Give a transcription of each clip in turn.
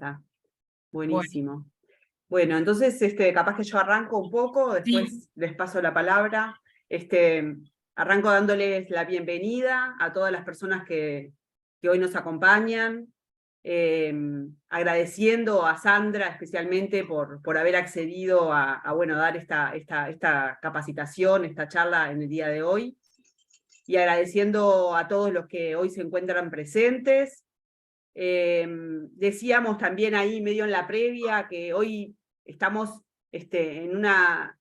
Está Bueno, buenísimo. Bueno, entonces capaz que yo arranco un poco, sí, después les paso la palabra. Arranco dándoles la bienvenida a todas las personas que hoy nos acompañan, agradeciendo a Sandra especialmente por haber accedido a bueno, dar esta capacitación, esta charla en el día de hoy, y agradeciendo a todos los que hoy se encuentran presentes. Decíamos también ahí medio en la previa que hoy estamos en una...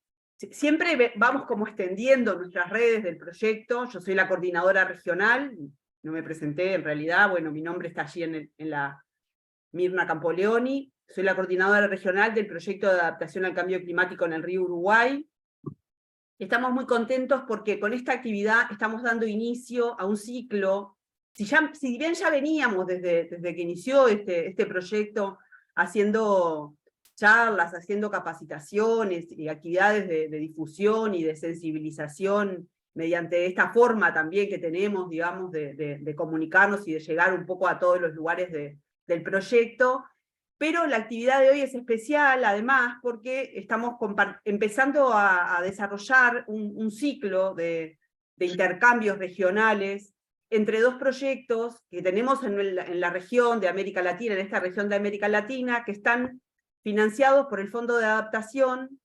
Siempre vamos como extendiendo nuestras redes del proyecto. Yo soy la coordinadora regional, no me presenté en realidad, bueno, mi nombre está allí en la Mirna Campoleoni, soy la coordinadora regional del proyecto de adaptación al cambio climático en el río Uruguay. Estamos muy contentos porque con esta actividad estamos dando inicio a un ciclo. Si bien ya veníamos desde que inició este proyecto haciendo charlas, haciendo capacitaciones y actividades de difusión y de sensibilización mediante esta forma también que tenemos, digamos, de comunicarnos y de llegar un poco a todos los lugares del proyecto, pero la actividad de hoy es especial, además, porque estamos empezando a desarrollar un ciclo de intercambios regionales entre dos proyectos que tenemos en la región de América Latina, en esta región de América Latina, que están financiados por el Fondo de Adaptación,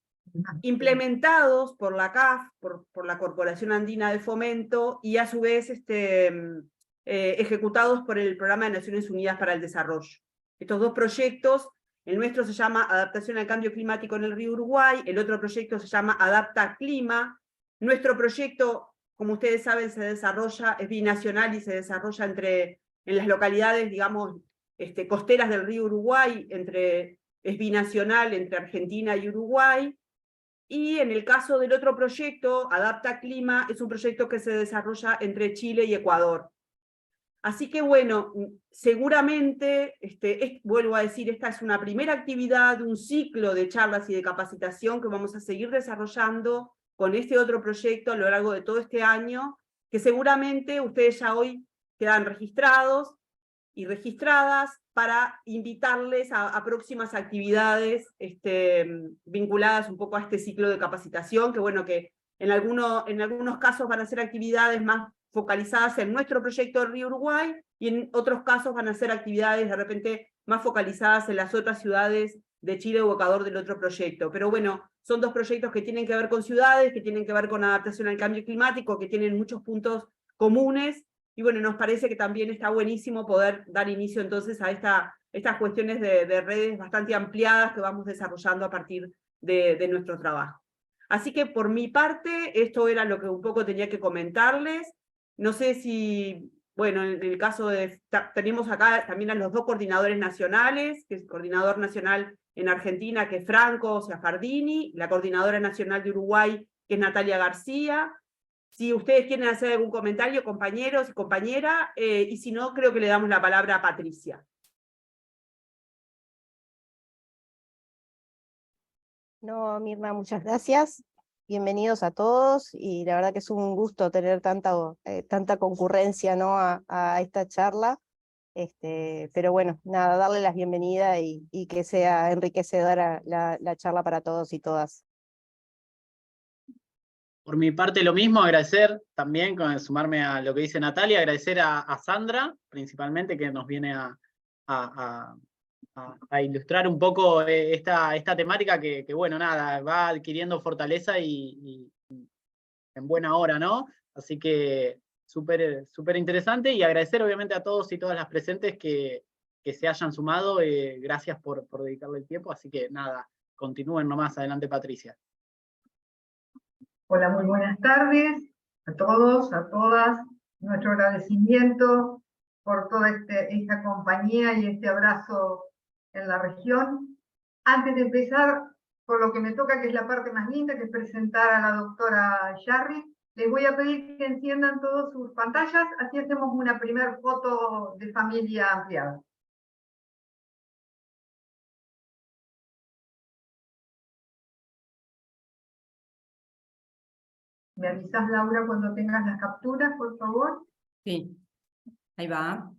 implementados por la CAF, por la Corporación Andina de Fomento, y a su vez ejecutados por el Programa de Naciones Unidas para el Desarrollo. Estos dos proyectos, el nuestro se llama Adaptación al Cambio Climático en el Río Uruguay, el otro proyecto se llama Adapta Clima. Nuestro proyecto, como ustedes saben, es binacional y se desarrolla en las localidades, digamos, costeras del río Uruguay, es binacional entre Argentina y Uruguay. Y en el caso del otro proyecto, Adapta Clima, es un proyecto que se desarrolla entre Chile y Ecuador. Así que bueno, seguramente, vuelvo a decir, esta es una primera actividad de un ciclo de charlas y de capacitación que vamos a seguir desarrollando con este otro proyecto a lo largo de todo este año, que seguramente ustedes ya hoy quedan registrados y registradas para invitarles a próximas actividades vinculadas un poco a este ciclo de capacitación, que bueno, que en algunos casos van a ser actividades más focalizadas en nuestro proyecto del Río Uruguay, y en otros casos van a ser actividades de repente más focalizadas en las otras ciudades de Chile o Ecuador del otro proyecto. Pero bueno, son dos proyectos que tienen que ver con ciudades, que tienen que ver con adaptación al cambio climático, que tienen muchos puntos comunes, y bueno, nos parece que también está buenísimo poder dar inicio entonces a estas cuestiones de redes bastante ampliadas que vamos desarrollando a partir de nuestro trabajo. Así que por mi parte, esto era lo que un poco tenía que comentarles. No sé si, bueno, en el caso tenemos acá también a los dos coordinadores nacionales, que es el coordinador nacional en Argentina, que es Franco Ciafardini, la coordinadora nacional de Uruguay, que es Natalia García. Si ustedes quieren hacer algún comentario, compañeros y compañera, y si no, creo que le damos la palabra a Patricia. No, Mirna, muchas gracias. Bienvenidos a todos y la verdad que es un gusto tener tanta concurrencia, ¿no? a esta charla. Pero bueno, nada, darle las bienvenidas y que sea enriquecedora la charla para todos y todas. por mi parte lo mismo, agradecer también, sumarme a lo que dice Natalia, agradecer a Sandra, principalmente, que nos viene a ilustrar un poco esta temática que, bueno, nada, va adquiriendo fortaleza y en buena hora, ¿no? Así que súper interesante, y agradecer obviamente a todos y todas las presentes que se hayan sumado. Gracias por dedicarle el tiempo, así que nada, continúen nomás. Adelante, Patricia. Hola, muy buenas tardes a todos, a todas. Nuestro agradecimiento por toda esta compañía y este abrazo en la región. Antes de empezar, por lo que me toca, que es la parte más linda, que es presentar a la doctora Yarri, les voy a pedir que enciendan todas sus pantallas, así hacemos una primera foto de familia ampliada. ¿Me avisas, Laura, cuando tengas las capturas, por favor? Sí, ahí va.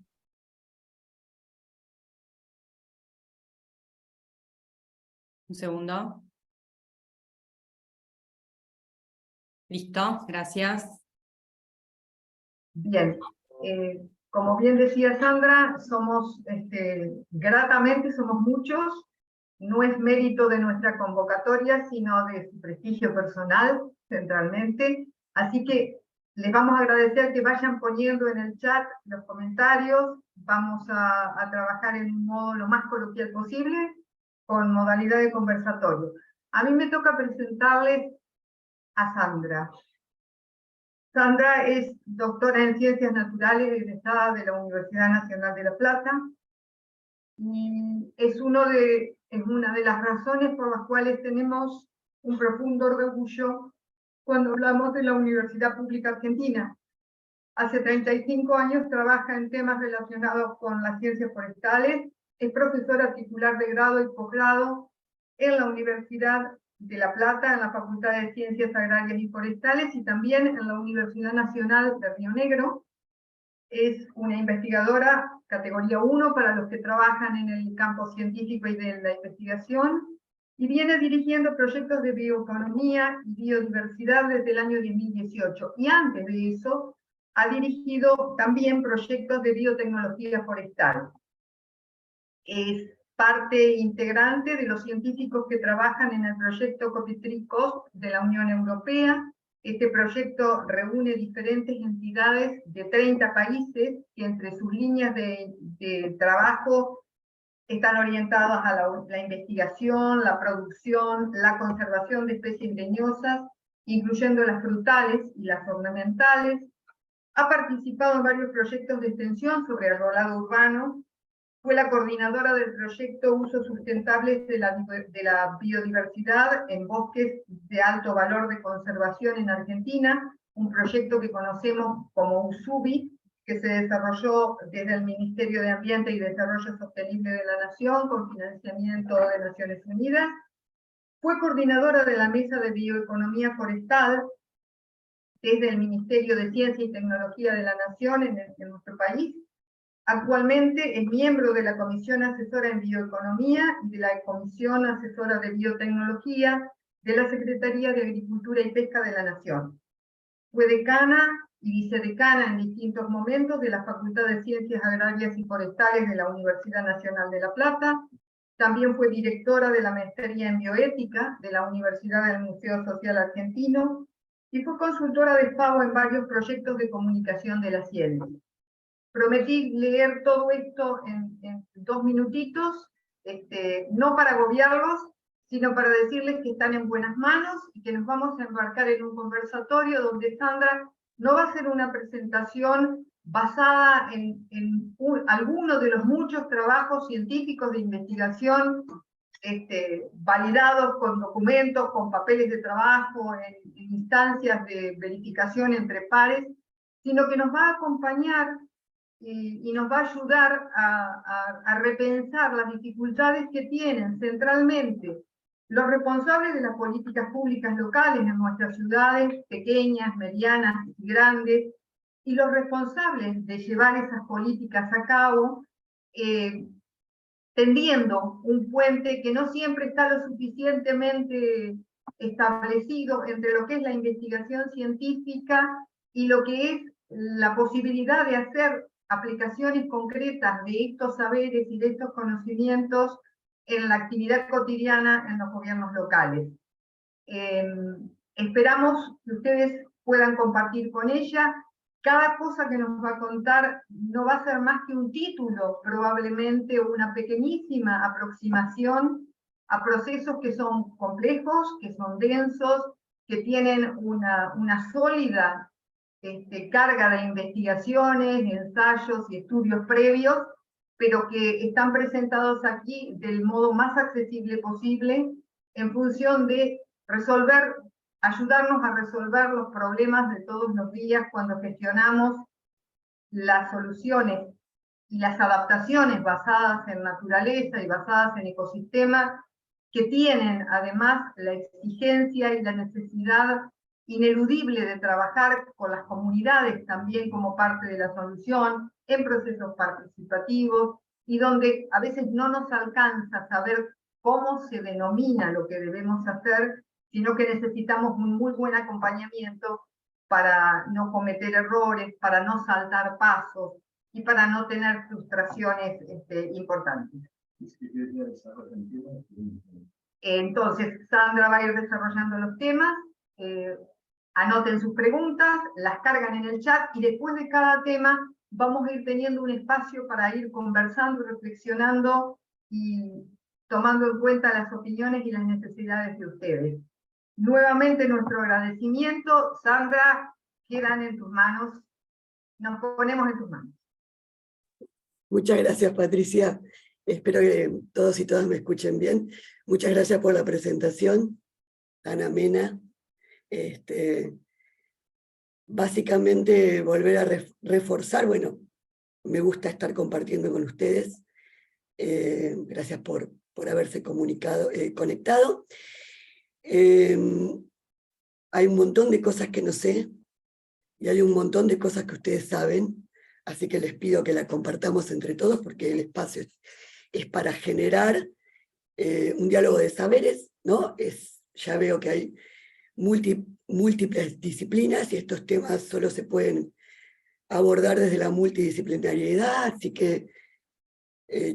Un segundo. Listo, gracias. Bien, como bien decía Sandra, somos, gratamente somos muchos, no es mérito de nuestra convocatoria, sino de su prestigio personal, centralmente, así que les vamos a agradecer que vayan poniendo en el chat los comentarios, vamos a trabajar en un modo lo más coloquial posible, con modalidad de conversatorio. A mí me toca presentarles a Sandra. Sandra es doctora en Ciencias Naturales egresada de la Universidad Nacional de La Plata y es una de las razones por las cuales tenemos un profundo orgullo cuando hablamos de la Universidad Pública Argentina. Hace 35 años trabaja en temas relacionados con las ciencias forestales, es profesora titular de grado y posgrado en la Universidad de La Plata, en la Facultad de Ciencias Agrarias y Forestales, y también en la Universidad Nacional de Río Negro. Es una investigadora categoría 1 para los que trabajan en el campo científico y de la investigación, y viene dirigiendo proyectos de bioeconomía y biodiversidad desde el año 2018. Y antes de eso, ha dirigido también proyectos de biotecnología forestal. Es parte integrante de los científicos que trabajan en el proyecto Copy-Tree-Coast de la Unión Europea. Este proyecto reúne diferentes entidades de 30 países que entre sus líneas de trabajo están orientadas a la investigación, la producción, la conservación de especies leñosas, incluyendo las frutales y las ornamentales. Ha participado en varios proyectos de extensión sobre arbolado urbano. Fue la coordinadora del proyecto Usos Sustentables de la Biodiversidad en Bosques de Alto Valor de Conservación en Argentina, un proyecto que conocemos como USUBI, que se desarrolló desde el Ministerio de Ambiente y Desarrollo Sostenible de la Nación con financiamiento de Naciones Unidas. Fue coordinadora de la Mesa de Bioeconomía Forestal desde el Ministerio de Ciencia y Tecnología de la Nación en nuestro país. Actualmente es miembro de la Comisión Asesora en Bioeconomía y de la Comisión Asesora de Biotecnología de la Secretaría de Agricultura y Pesca de la Nación. Fue decana y vicedecana en distintos momentos de la Facultad de Ciencias Agrarias y Forestales de la Universidad Nacional de La Plata. También fue directora de la Maestría en Bioética de la Universidad del Museo Social Argentino y fue consultora de FAO en varios proyectos de comunicación de la ciencia. Prometí leer todo esto en 2 minutitos, no para agobiarlos, sino para decirles que están en buenas manos y que nos vamos a embarcar en un conversatorio donde Sandra no va a hacer una presentación basada en alguno de los muchos trabajos científicos de investigación validados con documentos, con papeles de trabajo, en instancias de verificación entre pares, sino que nos va a acompañar y nos va a ayudar a repensar las dificultades que tienen centralmente los responsables de las políticas públicas locales en nuestras ciudades, pequeñas, medianas y grandes, y los responsables de llevar esas políticas a cabo, tendiendo un puente que no siempre está lo suficientemente establecido entre lo que es la investigación científica y lo que es la posibilidad de hacer aplicaciones concretas de estos saberes y de estos conocimientos en la actividad cotidiana en los gobiernos locales. Esperamos que ustedes puedan compartir con ella. Cada cosa que nos va a contar no va a ser más que un título, probablemente una pequeñísima aproximación a procesos que son complejos, que son densos, que tienen una sólida carga de investigaciones, ensayos y estudios previos, pero que están presentados aquí del modo más accesible posible en función de ayudarnos a resolver los problemas de todos los días cuando gestionamos las soluciones y las adaptaciones basadas en naturaleza y basadas en ecosistemas que tienen además la exigencia y la necesidad ineludible de trabajar con las comunidades también como parte de la solución, en procesos participativos, y donde a veces no nos alcanza saber cómo se denomina lo que debemos hacer, sino que necesitamos un muy buen acompañamiento para no cometer errores, para no saltar pasos y para no tener frustraciones importantes. Entonces, Sandra va a ir desarrollando los temas, anoten sus preguntas, las cargan en el chat y después de cada tema vamos a ir teniendo un espacio para ir conversando, reflexionando y tomando en cuenta las opiniones y las necesidades de ustedes. Nuevamente nuestro agradecimiento. Sandra, quedan en tus manos, nos ponemos en tus manos. Muchas gracias, Patricia. Espero que todos y todas me escuchen bien. Muchas gracias por la presentación tan amena. Básicamente volver a reforzar, bueno, me gusta estar compartiendo con ustedes. Gracias por haberse conectado. Hay un montón de cosas que no sé, y hay un montón de cosas que ustedes saben, así que les pido que la compartamos entre todos, porque el espacio es para generar un diálogo de saberes, ¿no? Ya veo que hay múltiples disciplinas, y estos temas solo se pueden abordar desde la multidisciplinariedad, así que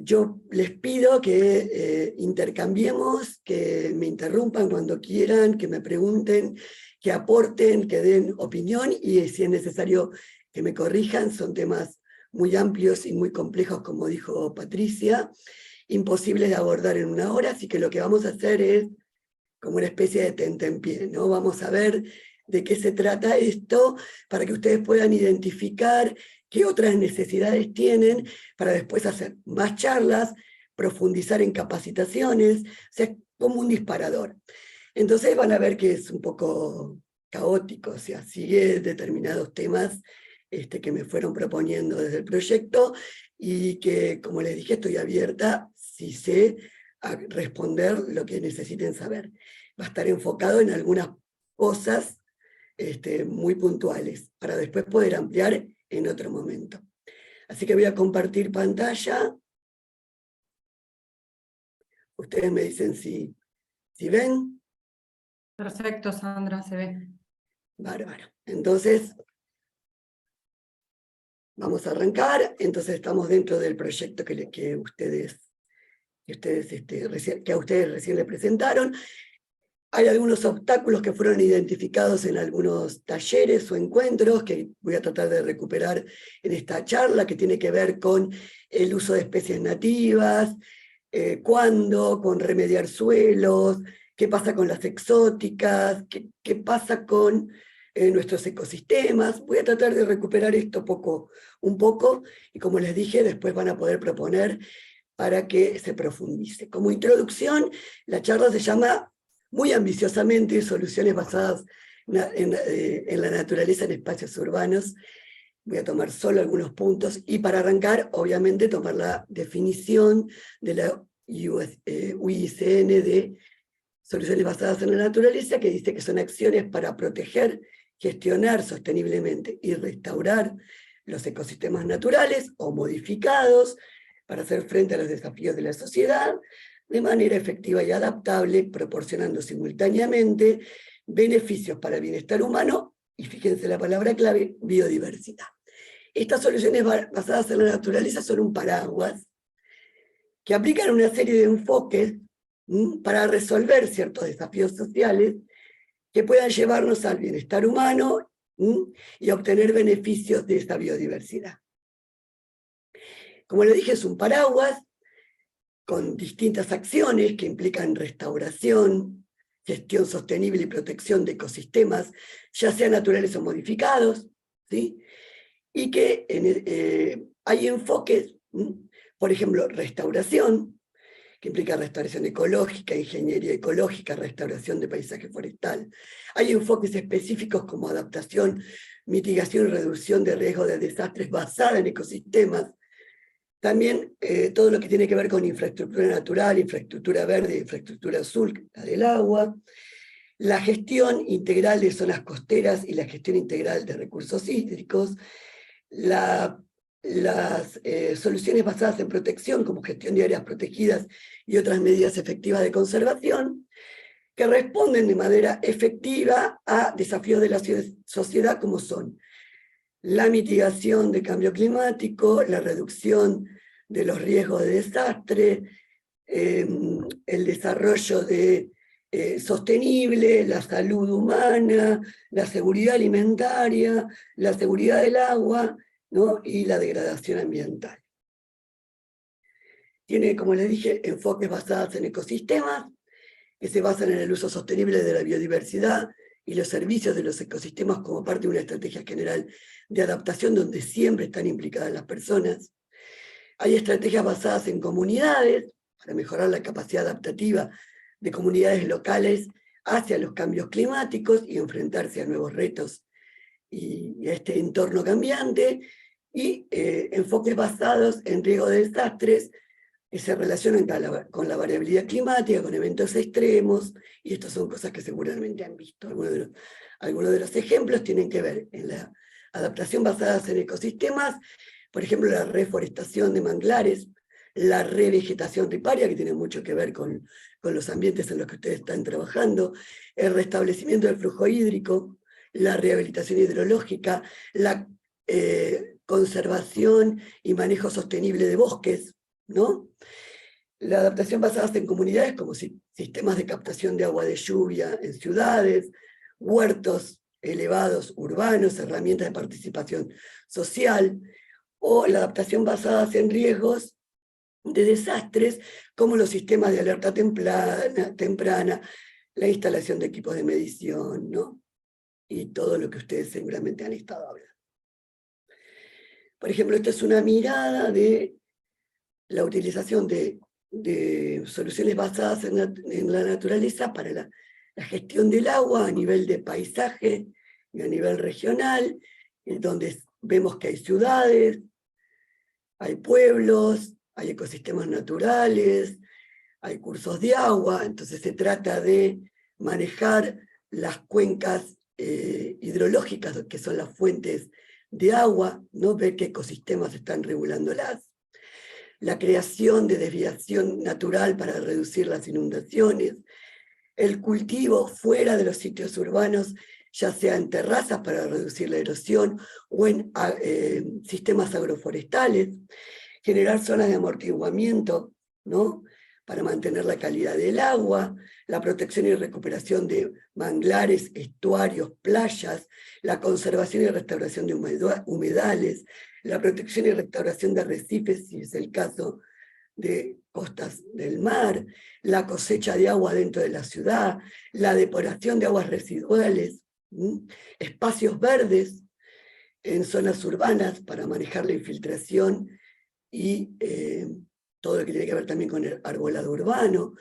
yo les pido que intercambiemos, que me interrumpan cuando quieran, que me pregunten, que aporten, que den opinión, y si es necesario que me corrijan. Son temas muy amplios y muy complejos, como dijo Patricia, imposibles de abordar en una hora, así que lo que vamos a hacer es como una especie de tentempié, ¿no? Vamos a ver de qué se trata esto, para que ustedes puedan identificar qué otras necesidades tienen, para después hacer más charlas, profundizar en capacitaciones, o sea, como un disparador. Entonces van a ver que es un poco caótico, o sea, sigue determinados temas que me fueron proponiendo desde el proyecto, y que, como les dije, estoy abierta, si sé, a responder lo que necesiten saber. Va a estar enfocado en algunas cosas muy puntuales, para después poder ampliar en otro momento. Así que voy a compartir pantalla. Ustedes me dicen si ven. Perfecto, Sandra, se ve. Bárbaro. Entonces, vamos a arrancar. Entonces estamos dentro del proyecto que a ustedes recién le presentaron. Hay algunos obstáculos que fueron identificados en algunos talleres o encuentros que voy a tratar de recuperar en esta charla, que tiene que ver con el uso de especies nativas, cuándo, con remediar suelos, qué pasa con las exóticas, qué pasa con nuestros ecosistemas. Voy a tratar de recuperar esto un poco, y como les dije, después van a poder proponer para que se profundice. Como introducción, la charla se llama muy ambiciosamente Soluciones basadas en la naturaleza en espacios urbanos. Voy a tomar solo algunos puntos, y para arrancar, obviamente, tomar la definición de la UICN de Soluciones basadas en la naturaleza, que dice que son acciones para proteger, gestionar sosteniblemente y restaurar los ecosistemas naturales o modificados para hacer frente a los desafíos de la sociedad de manera efectiva y adaptable, proporcionando simultáneamente beneficios para el bienestar humano y, fíjense la palabra clave, biodiversidad. Estas soluciones basadas en la naturaleza son un paraguas que aplican una serie de enfoques para resolver ciertos desafíos sociales que puedan llevarnos al bienestar humano y a obtener beneficios de esta biodiversidad. Como le dije, es un paraguas con distintas acciones que implican restauración, gestión sostenible y protección de ecosistemas, ya sean naturales o modificados, ¿sí? Y que hay enfoques, por ejemplo, restauración, que implica restauración ecológica, ingeniería ecológica, restauración de paisaje forestal. Hay enfoques específicos como adaptación, mitigación y reducción de riesgo de desastres basada en ecosistemas. También todo lo que tiene que ver con infraestructura natural, infraestructura verde, infraestructura azul, la del agua, la gestión integral de zonas costeras y la gestión integral de recursos hídricos, la las soluciones basadas en protección, como gestión de áreas protegidas y otras medidas efectivas de conservación, que responden de manera efectiva a desafíos de la sociedad como son la mitigación de cambio climático, la reducción de los riesgos de desastre, el desarrollo sostenible, la salud humana, la seguridad alimentaria, la seguridad del agua, ¿no? Y la degradación ambiental. Tiene, como les dije, enfoques basados en ecosistemas, que se basan en el uso sostenible de la biodiversidad y los servicios de los ecosistemas como parte de una estrategia general de adaptación donde siempre están implicadas las personas. Hay estrategias basadas en comunidades para mejorar la capacidad adaptativa de comunidades locales hacia los cambios climáticos y enfrentarse a nuevos retos y a este entorno cambiante, y enfoques basados en riesgo de desastres que se relacionan con la variabilidad climática, con eventos extremos, y estas son cosas que seguramente han visto. Algunos de los ejemplos tienen que ver en la adaptación basada en ecosistemas, por ejemplo, la reforestación de manglares, la revegetación riparia, que tiene mucho que ver con los ambientes en los que ustedes están trabajando, el restablecimiento del flujo hídrico, la rehabilitación hidrológica, la conservación y manejo sostenible de bosques, ¿no? La adaptación basada en comunidades como sistemas de captación de agua de lluvia en ciudades, huertos elevados urbanos, herramientas de participación social, o la adaptación basada en riesgos de desastres, como los sistemas de alerta temprana, la instalación de equipos de medición, ¿no? Y todo lo que ustedes seguramente han estado hablando. Por ejemplo, esta es una mirada de la utilización de soluciones basadas en la naturaleza para la gestión del agua a nivel de paisaje y a nivel regional, donde vemos que hay ciudades, hay pueblos, hay ecosistemas naturales, hay cursos de agua. Entonces se trata de manejar las cuencas hidrológicas, que son las fuentes de agua, ¿no? Ver qué ecosistemas están regulándolas. La creación de desviación natural para reducir las inundaciones, el cultivo fuera de los sitios urbanos, ya sea en terrazas para reducir la erosión o en sistemas agroforestales, generar zonas de amortiguamiento, ¿no? Para mantener la calidad del agua, la protección y recuperación de manglares, estuarios, playas, la conservación y restauración de humedales, la protección y restauración de arrecifes, si es el caso de costas del mar, la cosecha de agua dentro de la ciudad, la depuración de aguas residuales, espacios verdes en zonas urbanas para manejar la infiltración y todo lo que tiene que ver también con el arbolado urbano,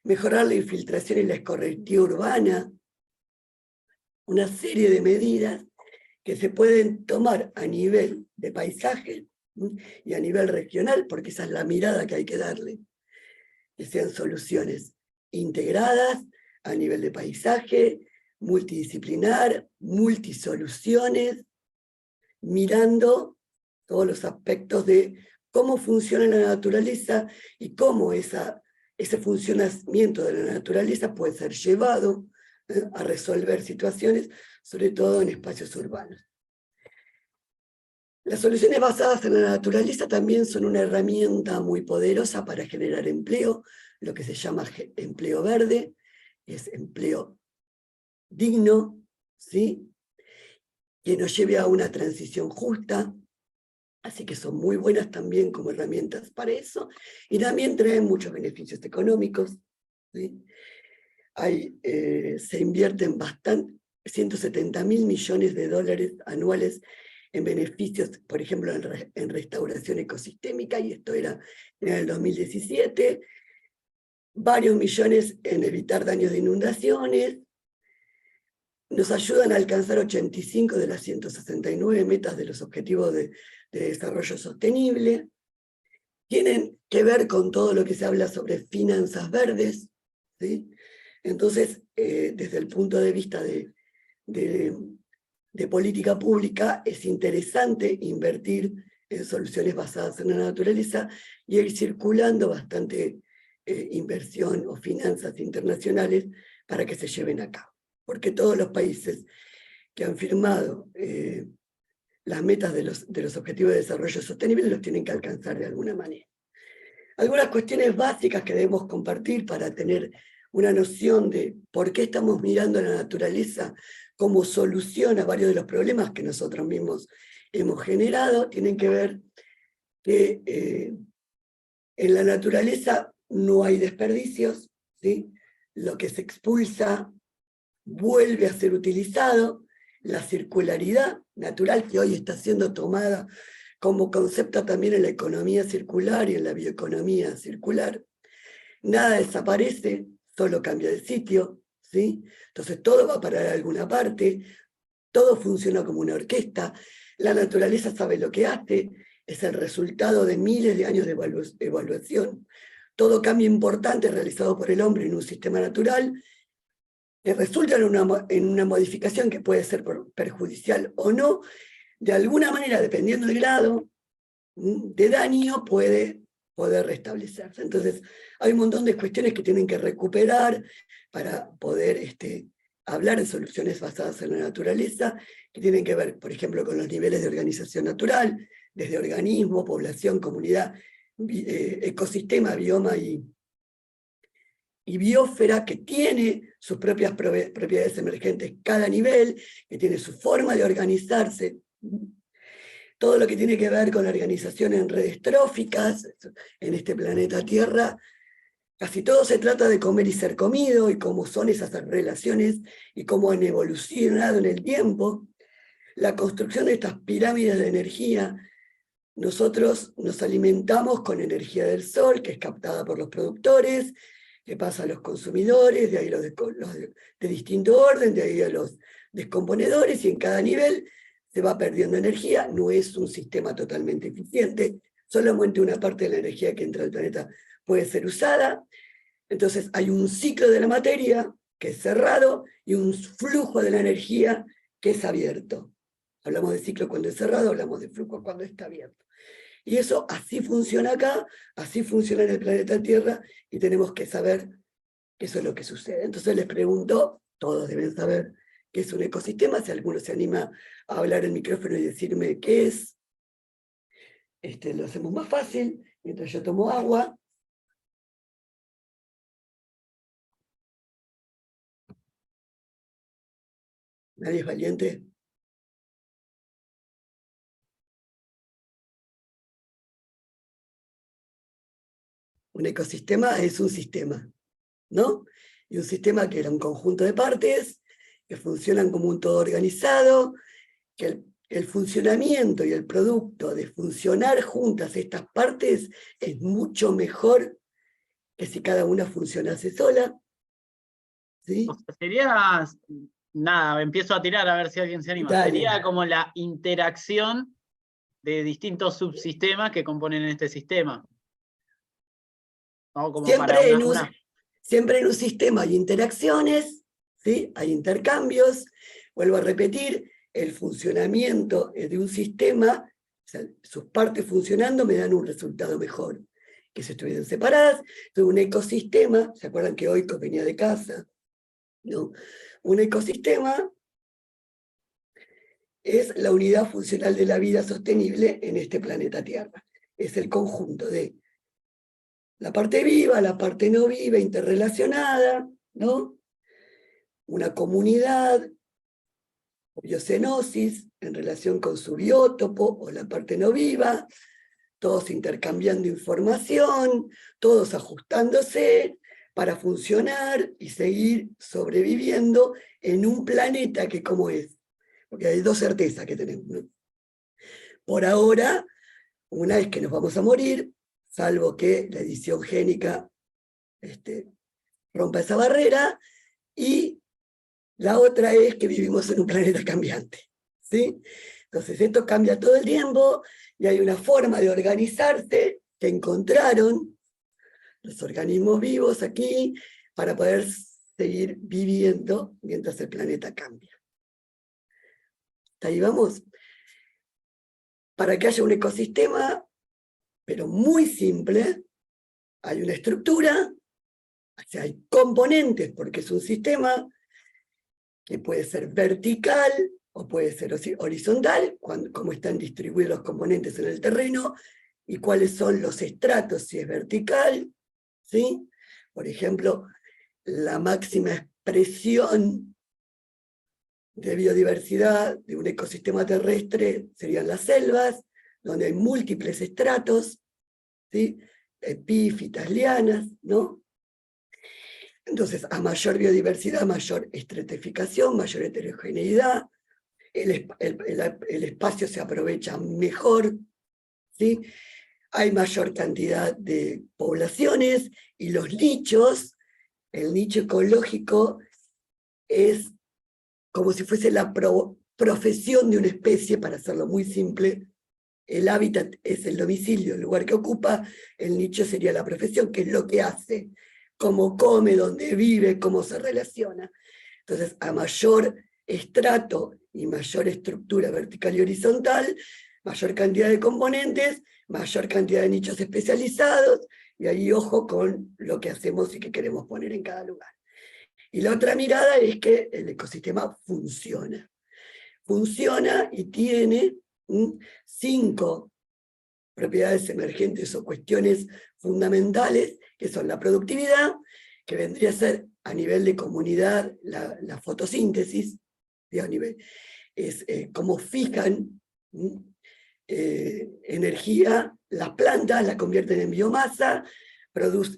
mejorar la infiltración y la escorrentía urbana, una serie de medidas que se pueden tomar a nivel de paisaje y a nivel regional, porque esa es la mirada que hay que darle, que sean soluciones integradas a nivel de paisaje, multidisciplinar, multisoluciones, mirando todos los aspectos de cómo funciona la naturaleza y cómo ese funcionamiento de la naturaleza puede ser llevado a resolver situaciones, sobre todo en espacios urbanos. Las soluciones basadas en la naturaleza también son una herramienta muy poderosa para generar empleo, lo que se llama empleo verde, es empleo digno, ¿sí? Que nos lleve a una transición justa. Así que son muy buenas también como herramientas para eso, y también traen muchos beneficios económicos, ¿sí? Se invierten 170.000 millones de dólares anuales en beneficios, por ejemplo, en restauración ecosistémica, y esto era en el 2017, varios millones en evitar daños de inundaciones, nos ayudan a alcanzar 85 de las 169 metas de los objetivos de desarrollo sostenible, tienen que ver con todo lo que se habla sobre finanzas verdes, ¿sí? Entonces, desde el punto de vista de política pública, es interesante invertir en soluciones basadas en la naturaleza y ir circulando bastante inversión o finanzas internacionales para que se lleven a cabo. Porque todos los países que han firmado las metas de los Objetivos de Desarrollo Sostenible los tienen que alcanzar de alguna manera. Algunas cuestiones básicas que debemos compartir para tener una noción de por qué estamos mirando a la naturaleza como solución a varios de los problemas que nosotros mismos hemos generado, tienen que ver que en la naturaleza no hay desperdicios, ¿sí? Lo que se expulsa vuelve a ser utilizado, la circularidad natural que hoy está siendo tomada como concepto también en la economía circular y en la bioeconomía circular. Nada desaparece, solo cambia de sitio, ¿sí? Entonces todo va a parar a alguna parte, todo funciona como una orquesta, la naturaleza sabe lo que hace, es el resultado de miles de años de evaluación. Todo cambio importante realizado por el hombre en un sistema natural resulta en una modificación que puede ser perjudicial o no, de alguna manera, dependiendo del grado de daño, puede poder restablecerse. Entonces, hay un montón de cuestiones que tienen que recuperar para poder hablar de soluciones basadas en la naturaleza, que tienen que ver, por ejemplo, con los niveles de organización natural, desde organismo, población, comunidad, ecosistema, bioma y biosfera, que tiene sus propias propiedades emergentes cada nivel, que tiene su forma de organizarse, todo lo que tiene que ver con la organización en redes tróficas, en este planeta Tierra, casi todo se trata de comer y ser comido, y cómo son esas relaciones, y cómo han evolucionado en el tiempo. La construcción de estas pirámides de energía, nosotros nos alimentamos con energía del sol, que es captada por los productores, que pasa a los consumidores, de ahí los de distinto orden, de ahí a los descomponedores, y en cada nivel se va perdiendo energía. No es un sistema totalmente eficiente, solamente una parte de la energía que entra al planeta puede ser usada. Entonces hay un ciclo de la materia que es cerrado y un flujo de la energía que es abierto. Hablamos de ciclo cuando es cerrado, hablamos de flujo cuando está abierto. Y eso así funciona acá, así funciona en el planeta Tierra, y tenemos que saber que eso es lo que sucede. Entonces les pregunto, todos deben saber qué es un ecosistema, si alguno se anima a hablar el micrófono y decirme qué es. Lo hacemos más fácil, mientras yo tomo agua. ¿Nadie es valiente? Un ecosistema es un sistema, ¿no? Y un sistema que era un conjunto de partes que funcionan como un todo organizado, que el funcionamiento y el producto de funcionar juntas estas partes es mucho mejor que si cada una funcionase sola. ¿Sí? O sea, sería, nada, empiezo a tirar a ver si alguien se anima. Dale. Sería como la interacción de distintos subsistemas que componen este sistema, ¿no? Como Siempre en un sistema hay interacciones, ¿sí? Hay intercambios. Vuelvo a repetir, el funcionamiento de un sistema, o sea, sus partes funcionando me dan un resultado mejor que si estuvieran separadas. Entonces, un ecosistema, ¿se acuerdan que Oikos venía de casa? ¿No? Un ecosistema es la unidad funcional de la vida sostenible en este planeta Tierra. Es el conjunto de la parte viva, la parte no viva, interrelacionada, ¿no? Una comunidad, biocenosis, en relación con su biótopo, o la parte no viva, todos intercambiando información, todos ajustándose para funcionar y seguir sobreviviendo en un planeta que como es. Porque hay dos certezas que tenemos, ¿no? Por ahora, una es que nos vamos a morir, salvo que la edición génica rompa esa barrera, y la otra es que vivimos en un planeta cambiante, ¿sí? Entonces esto cambia todo el tiempo, y hay una forma de organizarse que encontraron los organismos vivos aquí para poder seguir viviendo mientras el planeta cambia. ¿Hasta ahí vamos? para que haya un ecosistema, pero muy simple, hay una estructura, o sea, hay componentes, porque es un sistema que puede ser vertical o puede ser horizontal, cómo están distribuidos los componentes en el terreno, y cuáles son los estratos, si es vertical, ¿sí? Por ejemplo, la máxima expresión de biodiversidad de un ecosistema terrestre serían las selvas, donde hay múltiples estratos, ¿sí? Epífitas, lianas, ¿no? Entonces, a mayor biodiversidad, mayor estratificación, mayor heterogeneidad, el espacio se aprovecha mejor, ¿sí? Hay mayor cantidad de poblaciones, y los nichos, el nicho ecológico es como si fuese la profesión de una especie, para hacerlo muy simple. El hábitat es el domicilio, el lugar que ocupa, el nicho sería la profesión, que es lo que hace, cómo come, dónde vive, cómo se relaciona. Entonces, a mayor estrato y mayor estructura vertical y horizontal, mayor cantidad de componentes, mayor cantidad de nichos especializados, y ahí ojo con lo que hacemos y que queremos poner en cada lugar. Y la otra mirada es que el ecosistema funciona. Funciona y tiene 5 propiedades emergentes o cuestiones fundamentales, que son la productividad, que vendría a ser a nivel de comunidad la fotosíntesis, a nivel, es cómo fijan energía las plantas, la convierten en biomasa,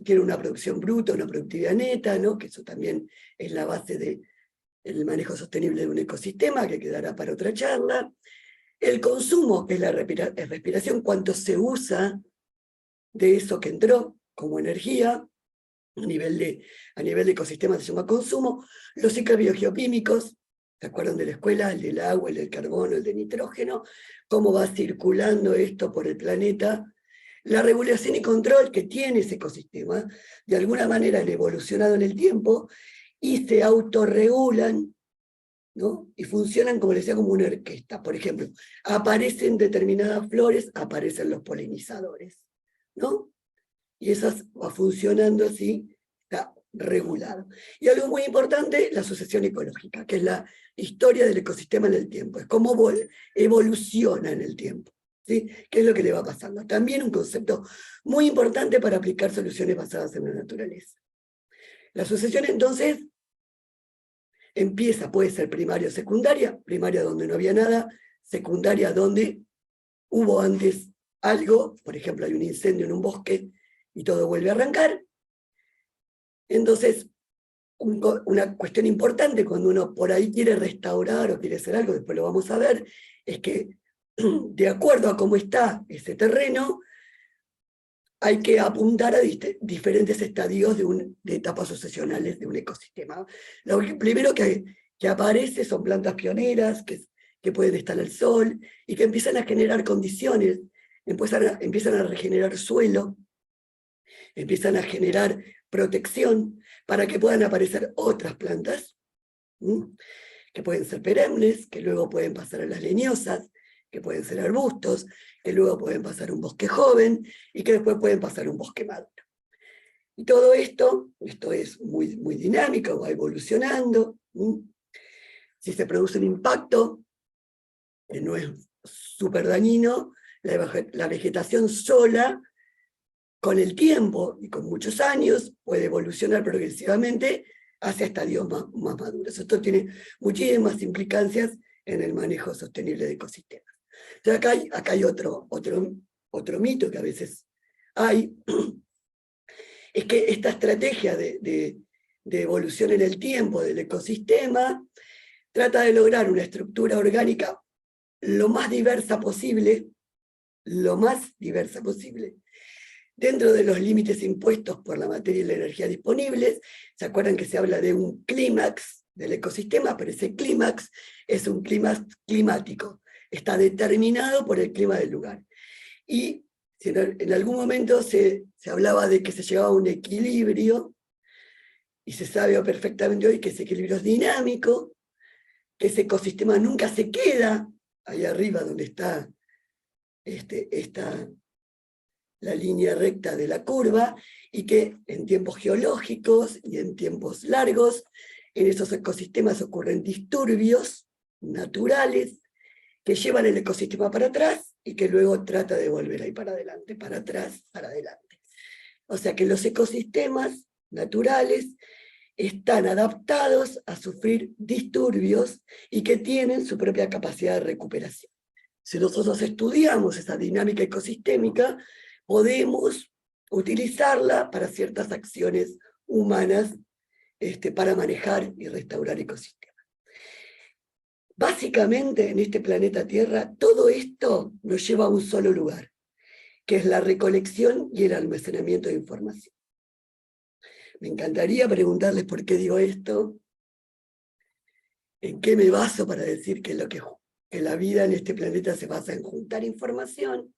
tiene una producción bruta, una productividad neta, ¿no? Que eso también es la base del manejo sostenible de un ecosistema, que quedará para otra charla. El consumo, que es la respiración, cuánto se usa de eso que entró como energía, a nivel de ecosistema se llama consumo. Los ciclos biogeoquímicos, ¿se acuerdan de la escuela? El del agua, el del carbono, el del nitrógeno, cómo va circulando esto por el planeta. La regulación y control que tiene ese ecosistema, de alguna manera han evolucionado en el tiempo y se autorregulan, ¿no? Y funcionan, como les decía, como una orquesta. Por ejemplo, aparecen determinadas flores, aparecen los polinizadores, ¿no? Y eso va funcionando así, está regulado. Y algo muy importante, la sucesión ecológica, que es la historia del ecosistema en el tiempo, es cómo evoluciona en el tiempo, ¿sí? ¿Qué es lo que le va pasando? También un concepto muy importante para aplicar soluciones basadas en la naturaleza. La sucesión, entonces, empieza, puede ser primaria o secundaria, primaria donde no había nada, secundaria donde hubo antes algo, por ejemplo, hay un incendio en un bosque y todo vuelve a arrancar. Entonces, una cuestión importante cuando uno por ahí quiere restaurar o quiere hacer algo, después lo vamos a ver, es que de acuerdo a cómo está ese terreno, hay que apuntar a diferentes estadios de etapas sucesionales de un ecosistema. Lo primero que aparece son plantas pioneras que pueden estar al sol y que empiezan a generar condiciones, empiezan a regenerar suelo, empiezan a generar protección para que puedan aparecer otras plantas, que pueden ser perennes, que luego pueden pasar a las leñosas, que pueden ser arbustos, que luego pueden pasar a un bosque joven y que después pueden pasar a un bosque maduro. Y todo esto es muy, muy dinámico, va evolucionando. Si se produce un impacto, que no es súper dañino, la vegetación sola, con el tiempo y con muchos años, puede evolucionar progresivamente hacia estadios más maduros. Esto tiene muchísimas implicancias en el manejo sostenible de ecosistemas. Entonces acá hay otro mito que a veces hay, es que esta estrategia de evolución en el tiempo del ecosistema trata de lograr una estructura orgánica lo más diversa posible, dentro de los límites impuestos por la materia y la energía disponibles. ¿Se acuerdan que se habla de un clímax del ecosistema? Pero ese clímax es un clímax climático, está determinado por el clima del lugar. Y si en algún momento se hablaba de que se llegaba a un equilibrio, y se sabe perfectamente hoy que ese equilibrio es dinámico, que ese ecosistema nunca se queda ahí arriba donde está la línea recta de la curva, y que en tiempos geológicos y en tiempos largos, en esos ecosistemas ocurren disturbios naturales que llevan el ecosistema para atrás y que luego trata de volver ahí para adelante, para atrás, para adelante. O sea que los ecosistemas naturales están adaptados a sufrir disturbios y que tienen su propia capacidad de recuperación. Si nosotros estudiamos esa dinámica ecosistémica, podemos utilizarla para ciertas acciones humanas para manejar y restaurar ecosistemas. Básicamente, en este planeta Tierra, todo esto nos lleva a un solo lugar, que es la recolección y el almacenamiento de información. Me encantaría preguntarles por qué digo esto, en qué me baso para decir que la vida en este planeta se basa en juntar información,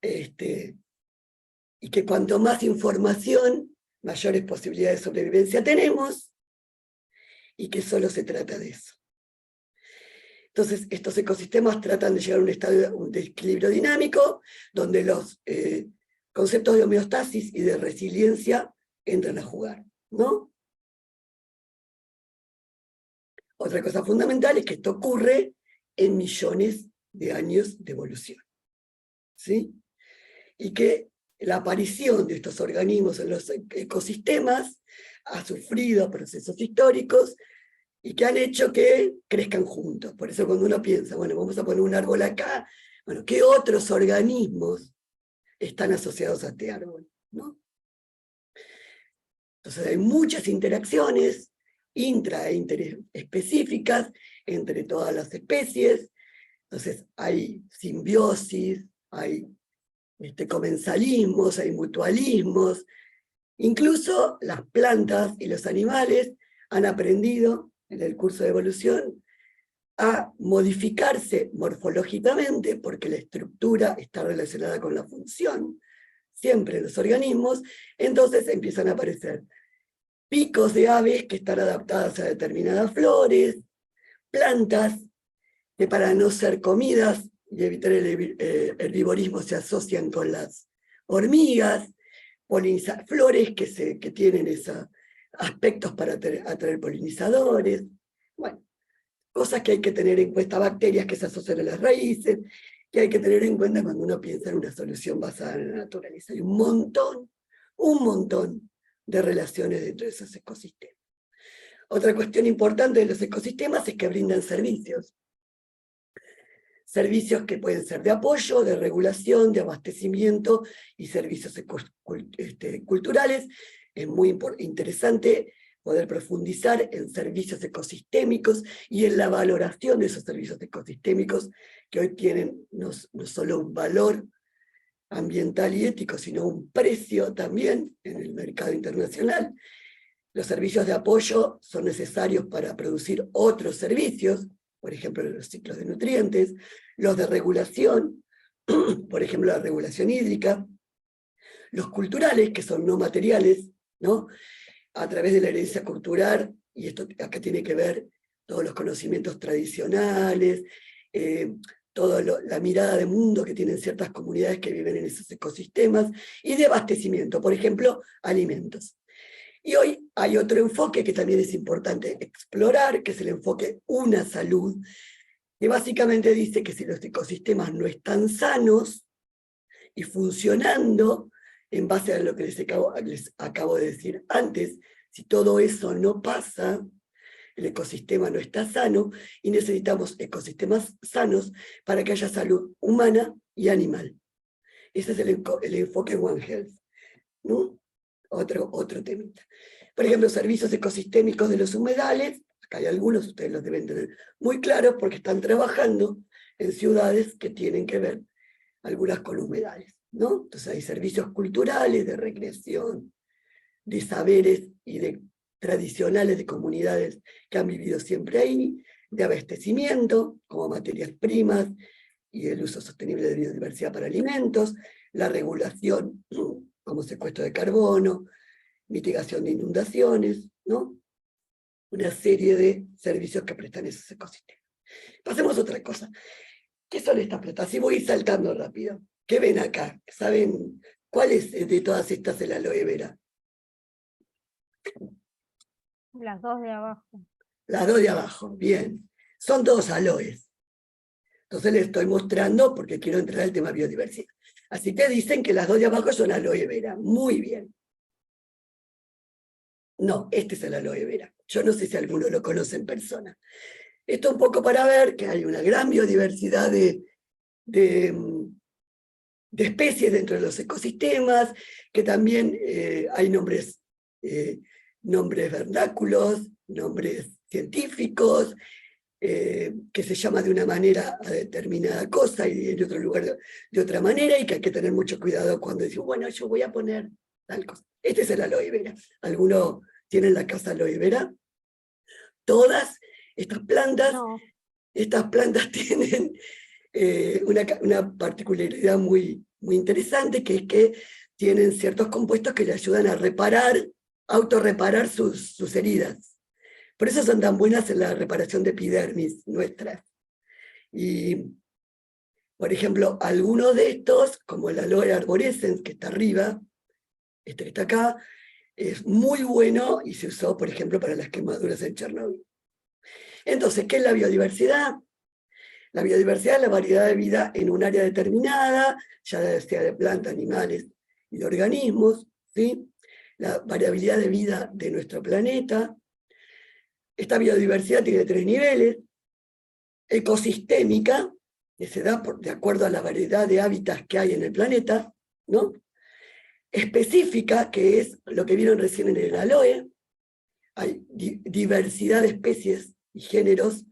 y que cuanto más información, mayores posibilidades de sobrevivencia tenemos, y que solo se trata de eso. Entonces, estos ecosistemas tratan de llegar a un estado de equilibrio dinámico, donde los conceptos de homeostasis y de resiliencia entran a jugar, ¿no? Otra cosa fundamental es que esto ocurre en millones de años de evolución, ¿sí? Y que la aparición de estos organismos en los ecosistemas ha sufrido procesos históricos y que han hecho que crezcan juntos. Por eso cuando uno piensa, bueno, vamos a poner un árbol acá, bueno, ¿qué otros organismos están asociados a este árbol, ¿no? Entonces hay muchas interacciones intra e interespecíficas entre todas las especies. Entonces hay simbiosis, hay comensalismos, hay mutualismos. Incluso las plantas y los animales han aprendido en el curso de evolución a modificarse morfológicamente, porque la estructura está relacionada con la función, siempre en los organismos. Entonces empiezan a aparecer picos de aves que están adaptadas a determinadas flores, plantas que para no ser comidas y evitar el herbivorismo se asocian con las hormigas, flores que tienen esos aspectos para atraer polinizadores. Bueno, cosas que hay que tener en cuenta, bacterias que se asocian a las raíces, que hay que tener en cuenta cuando uno piensa en una solución basada en la naturaleza. Hay un montón de relaciones dentro de esos ecosistemas. Otra cuestión importante de los ecosistemas es que brindan servicios. Servicios que pueden ser de apoyo, de regulación, de abastecimiento y servicios culturales. Es muy interesante poder profundizar en servicios ecosistémicos y en la valoración de esos servicios ecosistémicos que hoy tienen no solo un valor ambiental y ético, sino un precio también en el mercado internacional. Los servicios de apoyo son necesarios para producir otros servicios, por ejemplo, los ciclos de nutrientes, los de regulación, por ejemplo, la regulación hídrica, los culturales, que son no materiales, ¿no? A través de la herencia cultural, y esto acá tiene que ver todos los conocimientos tradicionales, toda la mirada de mundo que tienen ciertas comunidades que viven en esos ecosistemas, y de abastecimiento, por ejemplo, alimentos. Y hoy hay otro enfoque que también es importante explorar, que es el enfoque Una Salud, que básicamente dice que si los ecosistemas no están sanos y funcionando, en base a lo que les acabo de decir antes, si todo eso no pasa, el ecosistema no está sano, y necesitamos ecosistemas sanos para que haya salud humana y animal. Ese es el enfoque One Health, ¿no? Otro temita. Por ejemplo, servicios ecosistémicos de los humedales, acá hay algunos, ustedes los deben tener muy claros, porque están trabajando en ciudades que tienen que ver, algunas con humedales, ¿no? Entonces hay servicios culturales, de recreación, de saberes y de tradicionales de comunidades que han vivido siempre ahí, de abastecimiento, como materias primas, y el uso sostenible de biodiversidad para alimentos, la regulación, como secuestro de carbono, mitigación de inundaciones, ¿no? Una serie de servicios que prestan esos ecosistemas. Pasemos a otra cosa. ¿Qué son estas plantas? Así voy saltando rápido. ¿Qué ven acá? ¿Saben cuál es de todas estas el aloe vera? Las dos de abajo. Las dos de abajo, bien. Son dos aloes. Entonces les estoy mostrando porque quiero entrar al tema biodiversidad. Así que dicen que las dos de abajo son aloe vera. Muy bien. No, este es el aloe vera. Yo no sé si alguno lo conoce en persona. Esto un poco para ver que hay una gran biodiversidad de especies dentro de los ecosistemas, que también hay nombres vernáculos, nombres científicos, que se llama de una manera a determinada cosa y en otro lugar de otra manera, y que hay que tener mucho cuidado cuando decimos, bueno, yo voy a poner tal cosa. Este es el aloe vera. ¿Alguno tiene en la casa aloe vera? Todas estas plantas, No. estas plantas tienen una particularidad muy, muy interesante, que es que tienen ciertos compuestos que le ayudan a reparar, autorreparar sus heridas. Por eso son tan buenas en la reparación de epidermis nuestras. Y, por ejemplo, algunos de estos, como el aloe arborescens, que está arriba, este que está acá, es muy bueno y se usó, por ejemplo, para las quemaduras en Chernobyl. Entonces, ¿qué es la biodiversidad? La biodiversidad es la variedad de vida en un área determinada, ya sea de plantas, animales y de organismos, ¿sí? La variabilidad de vida de nuestro planeta. Esta biodiversidad tiene 3 niveles: ecosistémica, que se da de acuerdo a la variedad de hábitats que hay en el planeta, ¿no? Específica, que es lo que vieron recién en el aloe, hay diversidad de especies y géneros,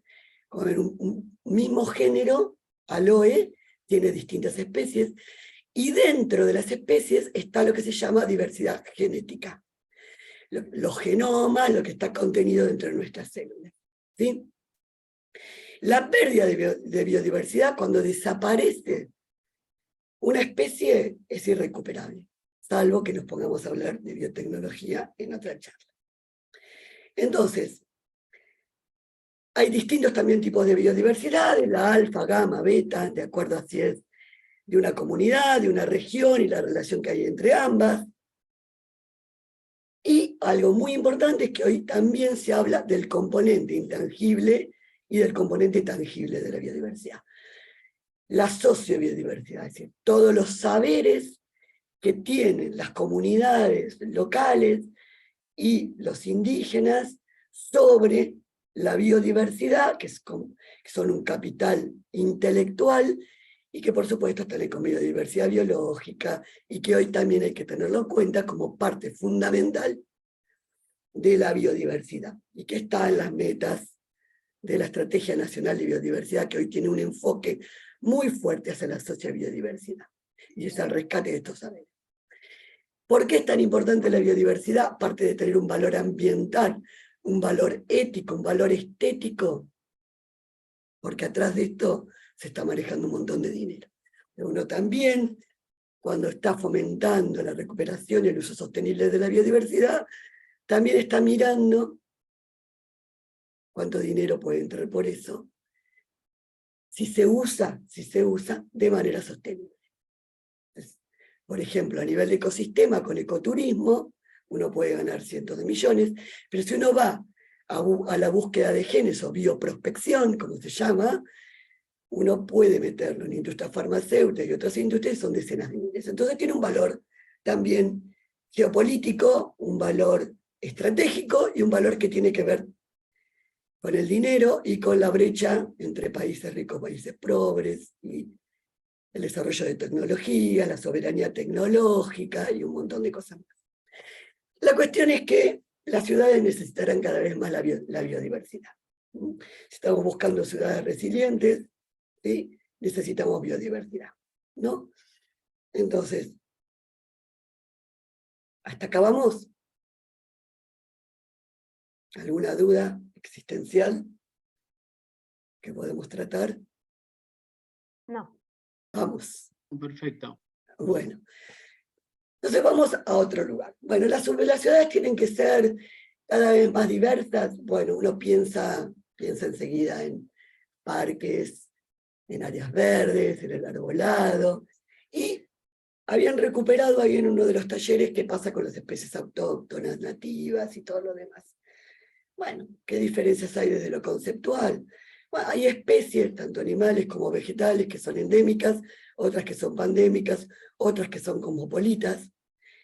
como en un mismo género, aloe, tiene distintas especies, y dentro de las especies está lo que se llama diversidad genética. Los genomas, lo que está contenido dentro de nuestras células, ¿sí? La pérdida de biodiversidad, cuando desaparece una especie, es irrecuperable, salvo que nos pongamos a hablar de biotecnología en otra charla. Entonces, hay distintos también tipos de biodiversidad, la alfa, gamma, beta, de acuerdo a si es de una comunidad, de una región y la relación que hay entre ambas. Y algo muy importante es que hoy también se habla del componente intangible y del componente tangible de la biodiversidad. La sociobiodiversidad, es decir, todos los saberes que tienen las comunidades locales y los indígenas sobre la biodiversidad, que son un capital intelectual, y que por supuesto están con biodiversidad biológica, y que hoy también hay que tenerlo en cuenta como parte fundamental de la biodiversidad, y que está en las metas de la Estrategia Nacional de Biodiversidad, que hoy tiene un enfoque muy fuerte hacia la sociobiodiversidad, y es el rescate de estos saberes. ¿Por qué es tan importante la biodiversidad? Aparte de tener un valor ambiental, un valor ético, un valor estético, porque atrás de esto se está manejando un montón de dinero. Pero uno también, cuando está fomentando la recuperación y el uso sostenible de la biodiversidad, también está mirando cuánto dinero puede entrar por eso, si se usa de manera sostenible. Por ejemplo, a nivel de ecosistema, con ecoturismo, uno puede ganar cientos de millones, pero si uno va a la búsqueda de genes o bioprospección, como se llama, uno puede meterlo en industria farmacéutica y otras industrias, son decenas de miles. Entonces tiene un valor también geopolítico, un valor estratégico y un valor que tiene que ver con el dinero y con la brecha entre países ricos y países pobres, y el desarrollo de tecnología, la soberanía tecnológica y un montón de cosas más. La cuestión es que las ciudades necesitarán cada vez más la biodiversidad. Si estamos buscando ciudades resilientes, ¿sí? Necesitamos biodiversidad, ¿no? Entonces, ¿hasta acá vamos? ¿Alguna duda existencial que podemos tratar? No. Vamos. Perfecto. Bueno, entonces vamos a otro lugar. Bueno, las ciudades tienen que ser cada vez más diversas. Bueno, uno piensa enseguida en parques, en áreas verdes, en el arbolado, y habían recuperado ahí en uno de los talleres qué pasa con las especies autóctonas, nativas y todo lo demás. Bueno, ¿qué diferencias hay desde lo conceptual? Bueno, hay especies, tanto animales como vegetales, que son endémicas, otras que son pandémicas, otras que son cosmopolitas.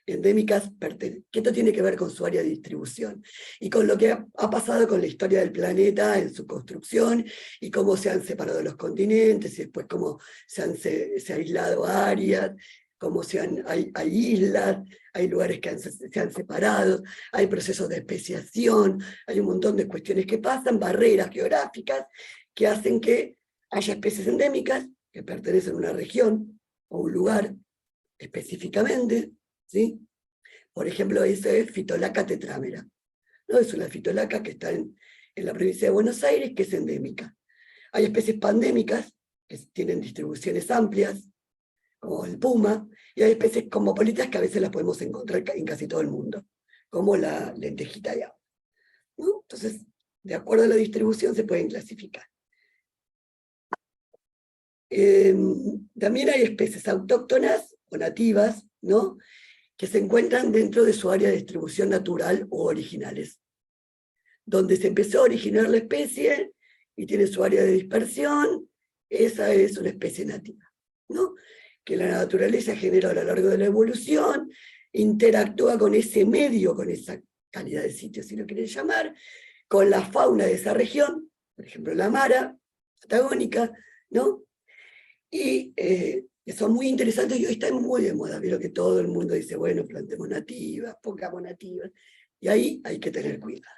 Endémicas, que esto tiene que ver con su área de distribución y con lo que ha pasado con la historia del planeta en su construcción y cómo se han separado los continentes y después cómo se ha aislado áreas, cómo hay islas, hay lugares que se han separado, hay procesos de especiación, hay un montón de cuestiones que pasan, barreras geográficas que hacen que haya especies endémicas que pertenecen a una región o un lugar específicamente, ¿sí? Por ejemplo, esa es Phytolacca tetrámera, ¿no? Es una fitolaca que está en la provincia de Buenos Aires, que es endémica. Hay especies pandémicas, que tienen distribuciones amplias, como el puma, y hay especies cosmopolitas que a veces las podemos encontrar en casi todo el mundo, como la lentejita de agua, ¿no? Entonces, de acuerdo a la distribución se pueden clasificar. También hay especies autóctonas o nativas, ¿no?, que se encuentran dentro de su área de distribución natural o originales, donde se empezó a originar la especie y tiene su área de dispersión. Esa es una especie nativa, ¿no?, que la naturaleza genera a lo largo de la evolución, interactúa con ese medio, con esa calidad de sitio, si lo quieren llamar, con la fauna de esa región, por ejemplo la mara patagónica, ¿no?, y son muy interesantes y hoy están muy de moda. Vieron que todo el mundo dice, bueno, plantemos nativas, pongamos nativas, y ahí hay que tener cuidado.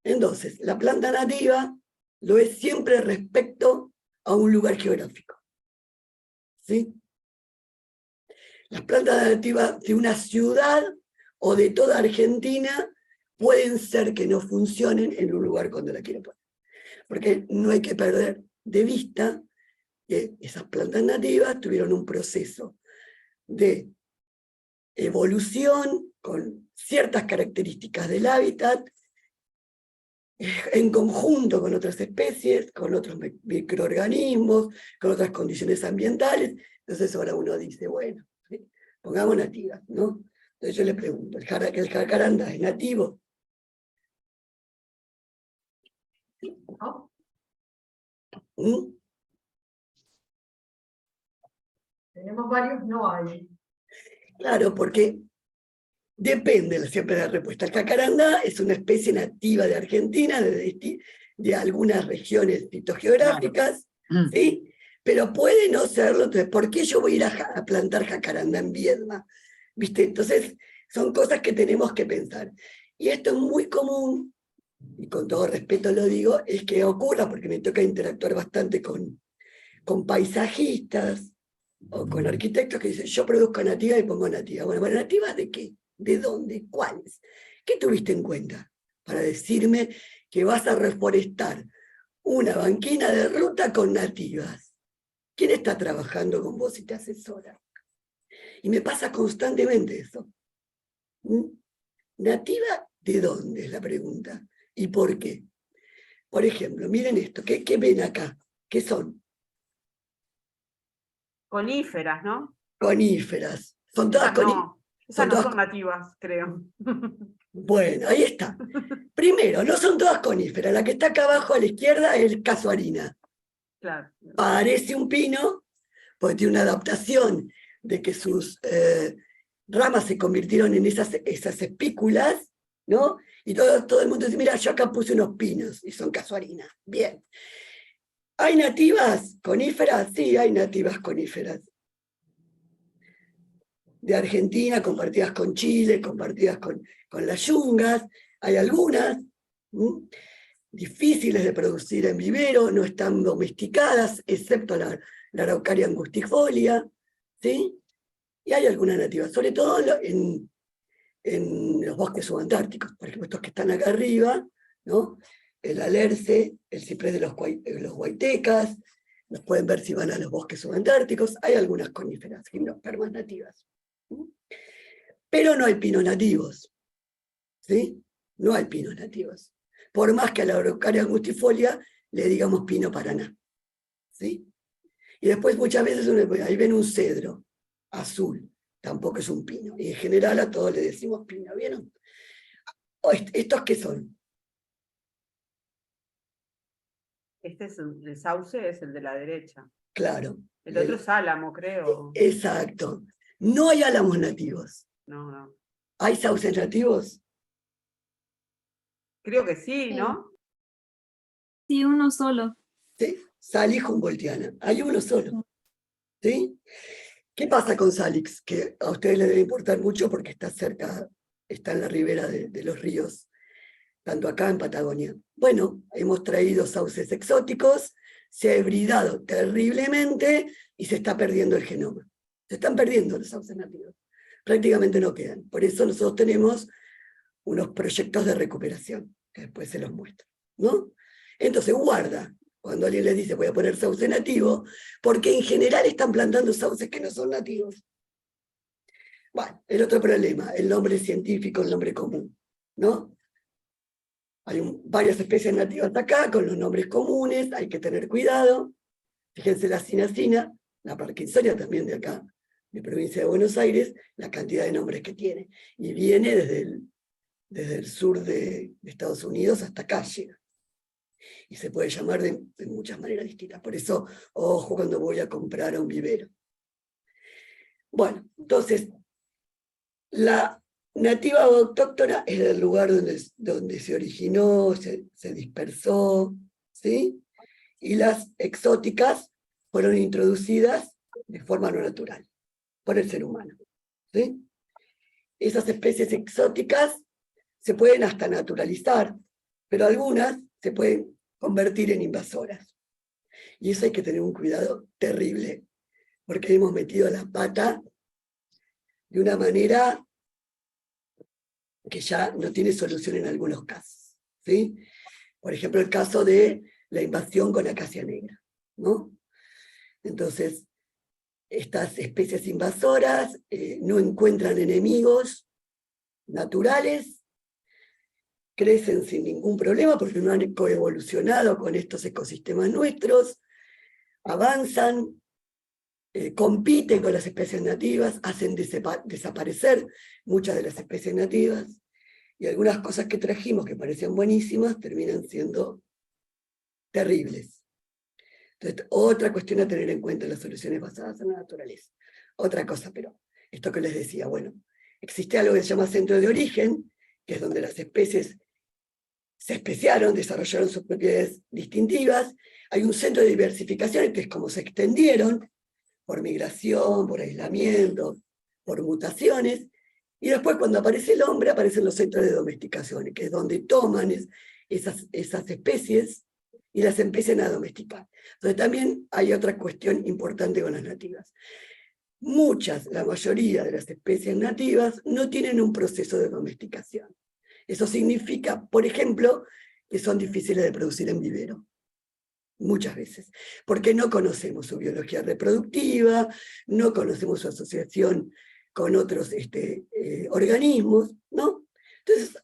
Entonces, la planta nativa lo es siempre respecto a un lugar geográfico, ¿sí? Las plantas nativas de una ciudad o de toda Argentina pueden ser que no funcionen en un lugar cuando la quieren poner, porque no hay que perder de vista que esas plantas nativas tuvieron un proceso de evolución con ciertas características del hábitat, en conjunto con otras especies, con otros microorganismos, con otras condiciones ambientales. Entonces ahora uno dice, bueno, ¿sí?, pongamos nativas, ¿no? Entonces yo le pregunto, ¿el jacaranda es nativo? ¿No? ¿Mm? Tenemos varios, no hay. Claro, porque depende siempre de la respuesta. El jacaranda es una especie nativa de Argentina, de algunas regiones fitogeográficas, Claro. ¿sí? Pero puede no serlo. Entonces, ¿por qué yo voy a ir a plantar jacaranda en Viedma? ¿Viste? Entonces, son cosas que tenemos que pensar. Y esto es muy común, y con todo respeto lo digo, es que ocurra, porque me toca interactuar bastante con paisajistas, o con arquitectos que dicen, yo produzco nativa y pongo nativa. Bueno, ¿nativas de qué? ¿De dónde? ¿Cuáles? ¿Qué tuviste en cuenta para decirme que vas a reforestar una banquina de ruta con nativas? ¿Quién está trabajando con vos y te asesora? Y me pasa constantemente eso. ¿Nativa de dónde? Es la pregunta. ¿Y por qué? Por ejemplo, miren esto. ¿Qué ven acá? ¿Qué son? Coníferas, ¿no? Coníferas. Son todas coníferas. Esas no son nativas, creo. Bueno, ahí está. Primero, no son todas coníferas. La que está acá abajo a la izquierda es casuarina. Claro. Parece un pino, porque tiene una adaptación de que sus ramas se convirtieron en esas espículas, ¿no? Y todo el mundo dice, mira, yo acá puse unos pinos, y son casuarinas. Bien. ¿Hay nativas coníferas? Sí, hay nativas coníferas. De Argentina, compartidas con Chile, compartidas con las yungas. Hay algunas difíciles de producir en vivero, no están domesticadas, excepto la Araucaria angustifolia, ¿sí? Y hay algunas nativas, sobre todo en los bosques subantárticos, por ejemplo, estos que están acá arriba, ¿no? El alerce, el ciprés de los huaytecas, los pueden ver si van a los bosques subantárticos. Hay algunas coníferas, gimnospermas nativas. Pero no hay pinos nativos, ¿sí? No hay pinos nativos. Por más que a la Araucaria angustifolia le digamos pino paraná, ¿sí? Y después muchas veces ahí ven un cedro azul, tampoco es un pino. Y en general a todos le decimos pino, ¿vieron? ¿Estos qué son? Este es el sauce, es el de la derecha. Claro. El otro es álamo, creo. Exacto. No hay álamos nativos. No, no. ¿Hay sauces nativos? Creo que sí, ¿no? Sí, uno solo. ¿Sí? Salix humboldtiana. Hay uno solo. ¿Sí? ¿Qué pasa con Salix? Que a ustedes les debe importar mucho porque está cerca, está en la ribera de los ríos, tanto acá en Patagonia. Bueno, hemos traído sauces exóticos, se ha hibridado terriblemente y se está perdiendo el genoma. Se están perdiendo los sauces nativos. Prácticamente no quedan. Por eso nosotros tenemos unos proyectos de recuperación, que después se los muestro, ¿no? Entonces guarda, cuando alguien les dice voy a poner sauce nativo, porque en general están plantando sauces que no son nativos. Bueno, el otro problema, el nombre científico, el nombre común, ¿no? Hay varias especies nativas acá, con los nombres comunes, hay que tener cuidado. Fíjense la cinacina, la parkinsonia también de acá, de provincia de Buenos Aires, la cantidad de nombres que tiene. Y viene desde el sur de Estados Unidos hasta acá llega. Y se puede llamar de muchas maneras distintas. Por eso, ojo cuando voy a comprar a un vivero. Bueno, entonces, la nativa o autóctona es el lugar donde se originó, se dispersó, ¿sí? Y las exóticas fueron introducidas de forma no natural, por el ser humano, ¿sí? Esas especies exóticas se pueden hasta naturalizar, pero algunas se pueden convertir en invasoras. Y eso hay que tener un cuidado terrible, porque hemos metido la pata de una manera que ya no tiene solución en algunos casos, ¿sí? Por ejemplo, el caso de la invasión con acacia negra, ¿no? Entonces, estas especies invasoras no encuentran enemigos naturales, crecen sin ningún problema porque no han coevolucionado con estos ecosistemas nuestros, avanzan, compiten con las especies nativas, hacen desaparecer muchas de las especies nativas, y algunas cosas que trajimos que parecían buenísimas terminan siendo terribles. Entonces, otra cuestión a tener en cuenta en las soluciones basadas en la naturaleza. Otra cosa, pero esto que les decía, bueno, existe algo que se llama centro de origen, que es donde las especies se especiaron, desarrollaron sus propiedades distintivas. Hay un centro de diversificación, que es como se extendieron, por migración, por aislamiento, por mutaciones, y después cuando aparece el hombre aparecen los centros de domesticación, que es donde toman esas especies y las empiezan a domesticar. Entonces también hay otra cuestión importante con las nativas. La mayoría de las especies nativas no tienen un proceso de domesticación. Eso significa, por ejemplo, que son difíciles de producir en vivero. Muchas veces, porque no conocemos su biología reproductiva, no conocemos su asociación con otros organismos, ¿no? Entonces,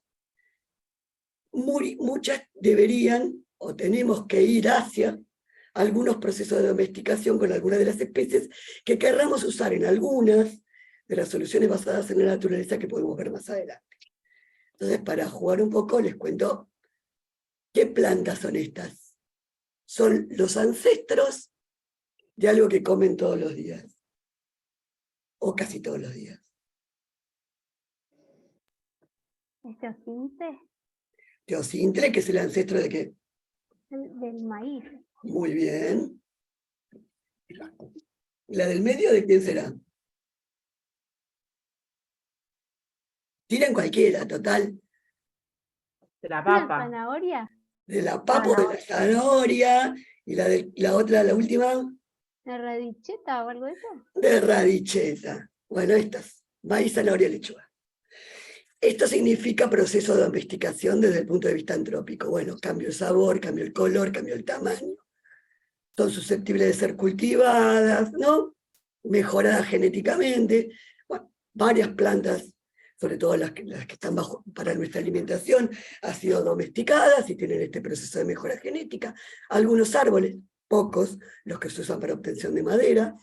muchas deberían o tenemos que ir hacia algunos procesos de domesticación con algunas de las especies que querramos usar en algunas de las soluciones basadas en la naturaleza que podemos ver más adelante. Entonces, para jugar un poco, les cuento qué plantas son estas. Son los ancestros de algo que comen todos los días, o casi todos los días. ¿Es teosinte? Teocintle, que es el ancestro de qué? Del maíz. Muy bien. ¿La del medio de quién será? Tiren cualquiera, total. De la ¿Una papa. zanahoria? De la papa o de la zanahoria, y la otra, la última, ¿La radicheta o algo de eso? de radicheta. Bueno, estas, maíz, zanahoria, lechuga. Esto significa proceso de domesticación desde el punto de vista antrópico. Bueno, cambio el sabor, cambio el color, cambio el tamaño. Son susceptibles de ser cultivadas, ¿no? Mejoradas genéticamente. Bueno, varias plantas, sobre todo las que están para nuestra alimentación, han sido domesticadas y tienen este proceso de mejora genética. Algunos árboles pocos los que se usan para obtención de madera.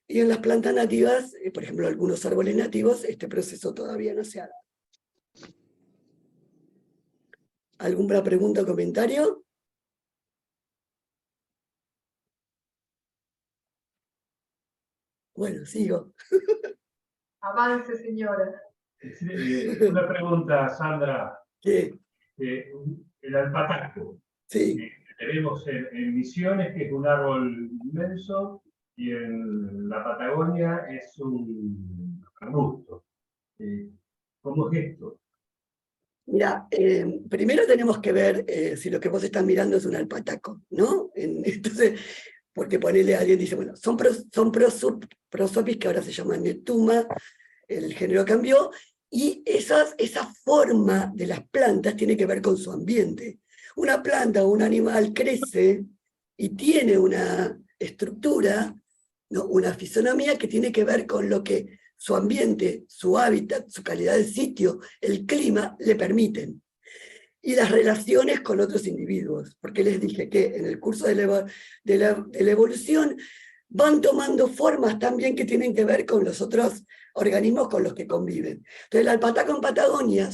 Y en las plantas nativas, por ejemplo, algunos árboles nativos, este proceso todavía no se ha dado. ¿Alguna pregunta o comentario? Bueno, sigo. Avance, señora. Una pregunta, Sandra. ¿Qué? El alpataco. Sí. Tenemos en Misiones, que es un árbol inmenso, y en la Patagonia es un arbusto. ¿Cómo es esto? Mira, primero tenemos que ver si lo que vos estás mirando es un alpataco, ¿no? Entonces, porque ponerle a alguien dice, bueno, son prosopis que ahora se llaman Neptuma, el género cambió, y esa forma de las plantas tiene que ver con su ambiente. Una planta o un animal crece y tiene una estructura, ¿no? Una fisonomía que tiene que ver con lo que su ambiente, su hábitat, su calidad de sitio, el clima le permiten. Y las relaciones con otros individuos, porque les dije que en el curso de la evolución van tomando formas también que tienen que ver con los otros organismos con los que conviven. Entonces el alpataco en Patagonia,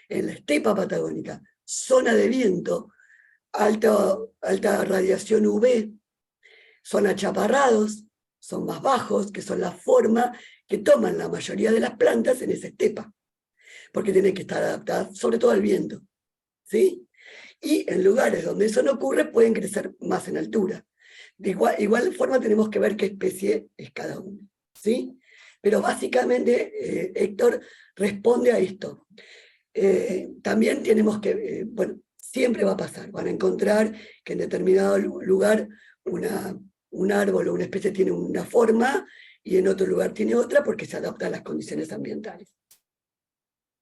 en la estepa patagónica, zona de viento, alta radiación UV, son achaparrados, son más bajos, que son la forma que toman la mayoría de las plantas en esa estepa, porque tienen que estar adaptadas sobre todo al viento, ¿sí? Y en lugares donde eso no ocurre pueden crecer más en altura. De igual forma tenemos que ver qué especie es cada uno, ¿sí? Pero básicamente, Héctor responde a esto. También tenemos que, bueno, siempre va a pasar, van a encontrar que en determinado lugar un árbol o una especie tiene una forma y en otro lugar tiene otra porque se adapta a las condiciones ambientales.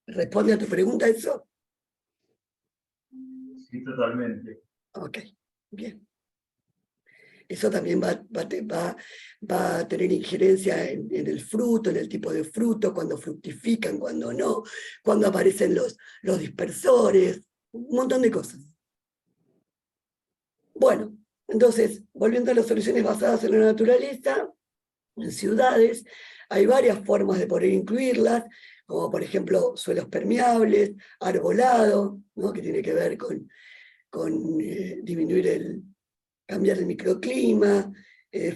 ¿Responde a tu pregunta eso? Sí, totalmente. Ok, bien. Eso también va a tener injerencia en el fruto, en el tipo de fruto, cuando fructifican, cuando no, cuando aparecen los dispersores, un montón de cosas. Bueno, entonces, volviendo a las soluciones basadas en la naturaleza, en ciudades, hay varias formas de poder incluirlas, como por ejemplo suelos permeables, arbolado, ¿no? Que tiene que ver con cambiar el microclima,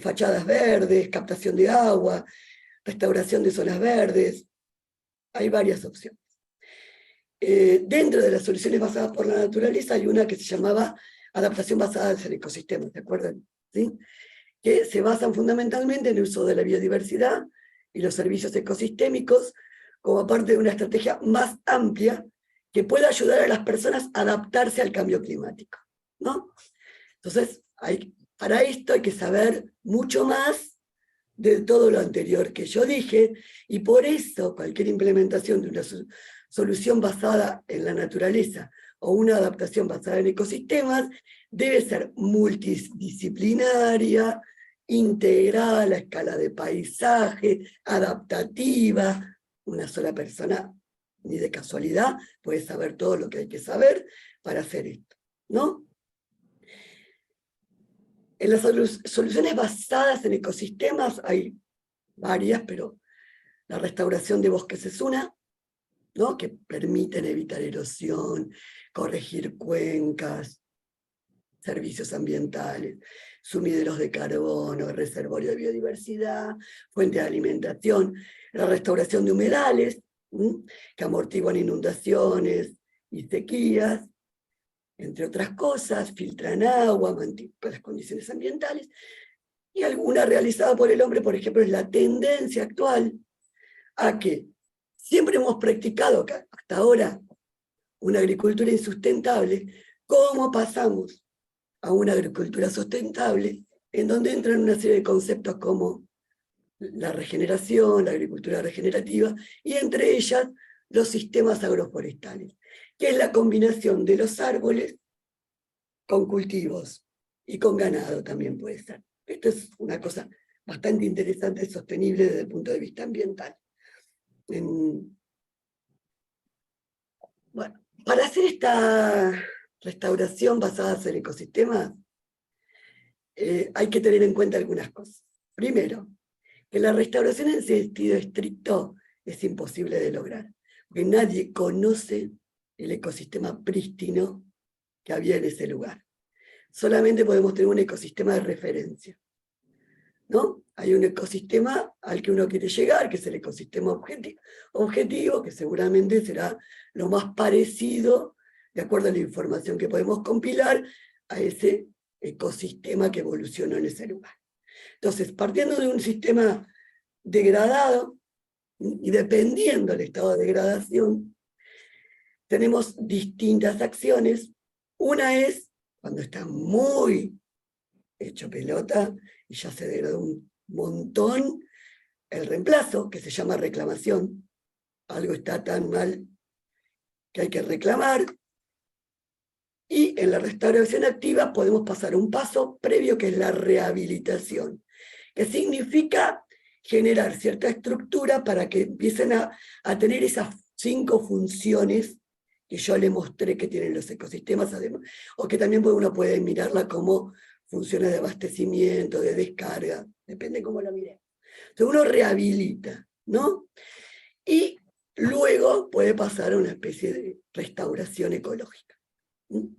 fachadas verdes, captación de agua, restauración de zonas verdes. Hay varias opciones. Dentro de las soluciones basadas por la naturaleza hay una que se llamaba adaptación basada en ecosistemas, ¿se acuerdan? ¿Sí? Que se basan fundamentalmente en el uso de la biodiversidad y los servicios ecosistémicos como parte de una estrategia más amplia que pueda ayudar a las personas a adaptarse al cambio climático, ¿no? Entonces, para esto hay que saber mucho más de todo lo anterior que yo dije, y por eso cualquier implementación de una solución basada en la naturaleza o una adaptación basada en ecosistemas debe ser multidisciplinaria, integral a escala de paisaje, adaptativa. Una sola persona, ni de casualidad, puede saber todo lo que hay que saber para hacer esto, ¿no? En las soluciones basadas en ecosistemas hay varias, pero la restauración de bosques es una, ¿no? Que permiten evitar erosión, corregir cuencas, servicios ambientales, sumideros de carbono, reservorio de biodiversidad, fuente de alimentación, la restauración de humedales, que amortiguan inundaciones y sequías, entre otras cosas, filtran agua, mantienen las condiciones ambientales, y alguna realizada por el hombre, por ejemplo, es la tendencia actual a que siempre hemos practicado hasta ahora una agricultura insustentable. ¿Cómo pasamos a una agricultura sustentable en donde entran una serie de conceptos como la regeneración, la agricultura regenerativa, y entre ellas los sistemas agroforestales, que es la combinación de los árboles con cultivos y con ganado también puede ser. Esto es una cosa bastante interesante y sostenible desde el punto de vista ambiental. Bueno, para hacer esta restauración basada en ecosistemas, hay que tener en cuenta algunas cosas. Primero, que la restauración en sentido estricto es imposible de lograr, porque nadie conoce el ecosistema prístino que había en ese lugar. Solamente podemos tener un ecosistema de referencia, ¿no? Hay un ecosistema al que uno quiere llegar, que es el ecosistema objetivo, que seguramente será lo más parecido, de acuerdo a la información que podemos compilar, a ese ecosistema que evolucionó en ese lugar. Entonces, partiendo de un sistema degradado, y dependiendo del estado de degradación, tenemos distintas acciones. Una es, cuando está muy hecho pelota, y ya se degradó un montón, el reemplazo, que se llama reclamación. Algo está tan mal que hay que reclamar. Y en la restauración activa podemos pasar un paso previo, que es la rehabilitación, que significa generar cierta estructura para que empiecen a tener esas 5 funciones que yo le mostré que tienen los ecosistemas, además, o que también uno puede mirarla como funciones de abastecimiento, de descarga, depende cómo lo mire. Entonces uno rehabilita, ¿no? Y luego puede pasar a una especie de restauración ecológica.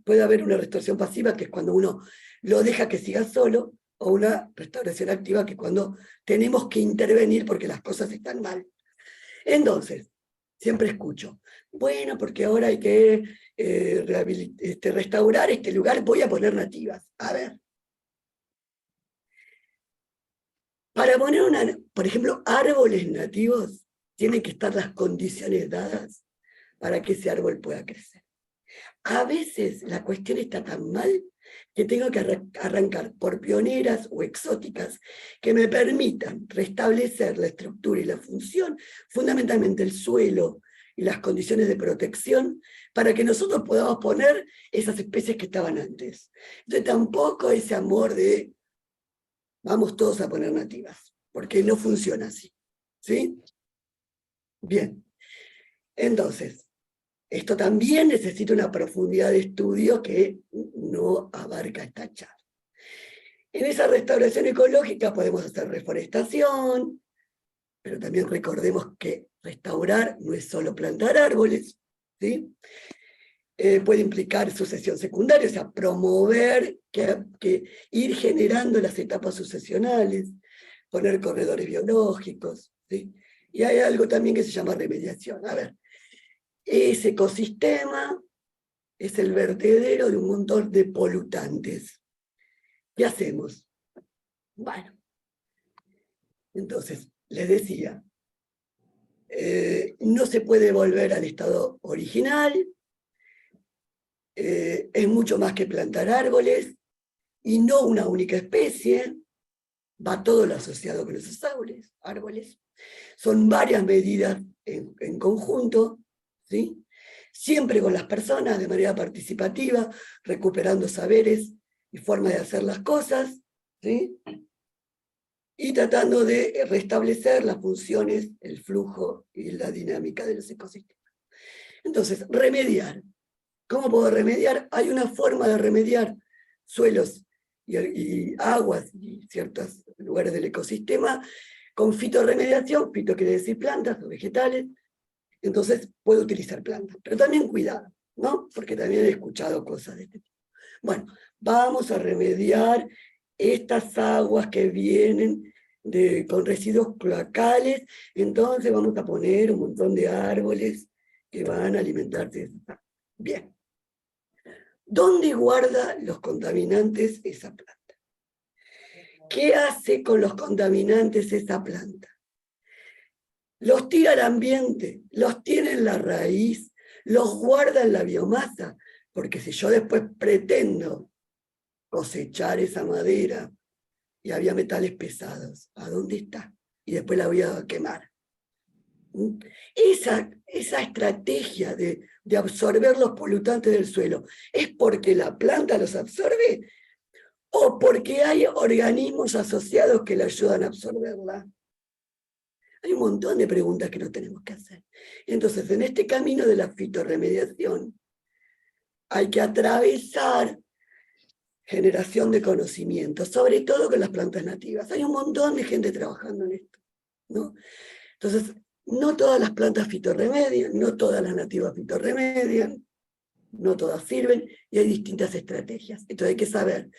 Puede haber una restauración pasiva, que es cuando uno lo deja que siga solo, o una restauración activa, que es cuando tenemos que intervenir porque las cosas están mal. Entonces, siempre escucho, bueno, porque ahora hay que restaurar este lugar, voy a poner nativas. A ver. Para poner, por ejemplo, árboles nativos, tienen que estar las condiciones dadas para que ese árbol pueda crecer. A veces la cuestión está tan mal que tengo que arrancar por pioneras o exóticas que me permitan restablecer la estructura y la función, fundamentalmente el suelo y las condiciones de protección, para que nosotros podamos poner esas especies que estaban antes. Entonces tampoco ese amor de vamos todos a poner nativas, porque no funciona así. ¿Sí? Bien. Entonces, esto también necesita una profundidad de estudio que no abarca esta charla. En esa restauración ecológica podemos hacer reforestación, pero también recordemos que restaurar no es solo plantar árboles, ¿sí? Puede implicar sucesión secundaria, o sea, promover, ir generando las etapas sucesionales, poner corredores biológicos, ¿sí? Y hay algo también que se llama remediación. A ver, ese ecosistema es el vertedero de un montón de polutantes. ¿Qué hacemos? Bueno, entonces, les decía, no se puede volver al estado original, es mucho más que plantar árboles, y no una única especie, va todo lo asociado con esos árboles. Son varias medidas en conjunto, ¿sí? Siempre con las personas, de manera participativa, recuperando saberes y formas de hacer las cosas, ¿sí? Y tratando de restablecer las funciones, el flujo y la dinámica de los ecosistemas. Entonces, remediar. ¿Cómo puedo remediar? Hay una forma de remediar suelos y aguas y ciertos lugares del ecosistema con fitorremediación. Fito quiere decir plantas o vegetales. Entonces puedo utilizar plantas, pero también cuidado, ¿no? Porque también he escuchado cosas de este tipo. Bueno, vamos a remediar estas aguas que vienen con residuos cloacales, entonces vamos a poner un montón de árboles que van a alimentarse de esas aguas. Bien. ¿Dónde guarda los contaminantes esa planta? ¿Qué hace con los contaminantes esa planta? Los tira al ambiente, los tiene en la raíz, los guarda en la biomasa, porque si yo después pretendo cosechar esa madera y había metales pesados, ¿a dónde está? Y después la voy a quemar. Esa estrategia de absorber los polutantes del suelo, ¿es porque la planta los absorbe o porque hay organismos asociados que le ayudan a absorberla? Hay un montón de preguntas que nos tenemos que hacer. Entonces, en este camino de la fitorremediación, hay que atravesar generación de conocimiento, sobre todo con las plantas nativas. Hay un montón de gente trabajando en esto, ¿no? Entonces, no todas las plantas fitorremedian, no todas las nativas fitorremedian, no todas sirven, y hay distintas estrategias. Entonces hay que saber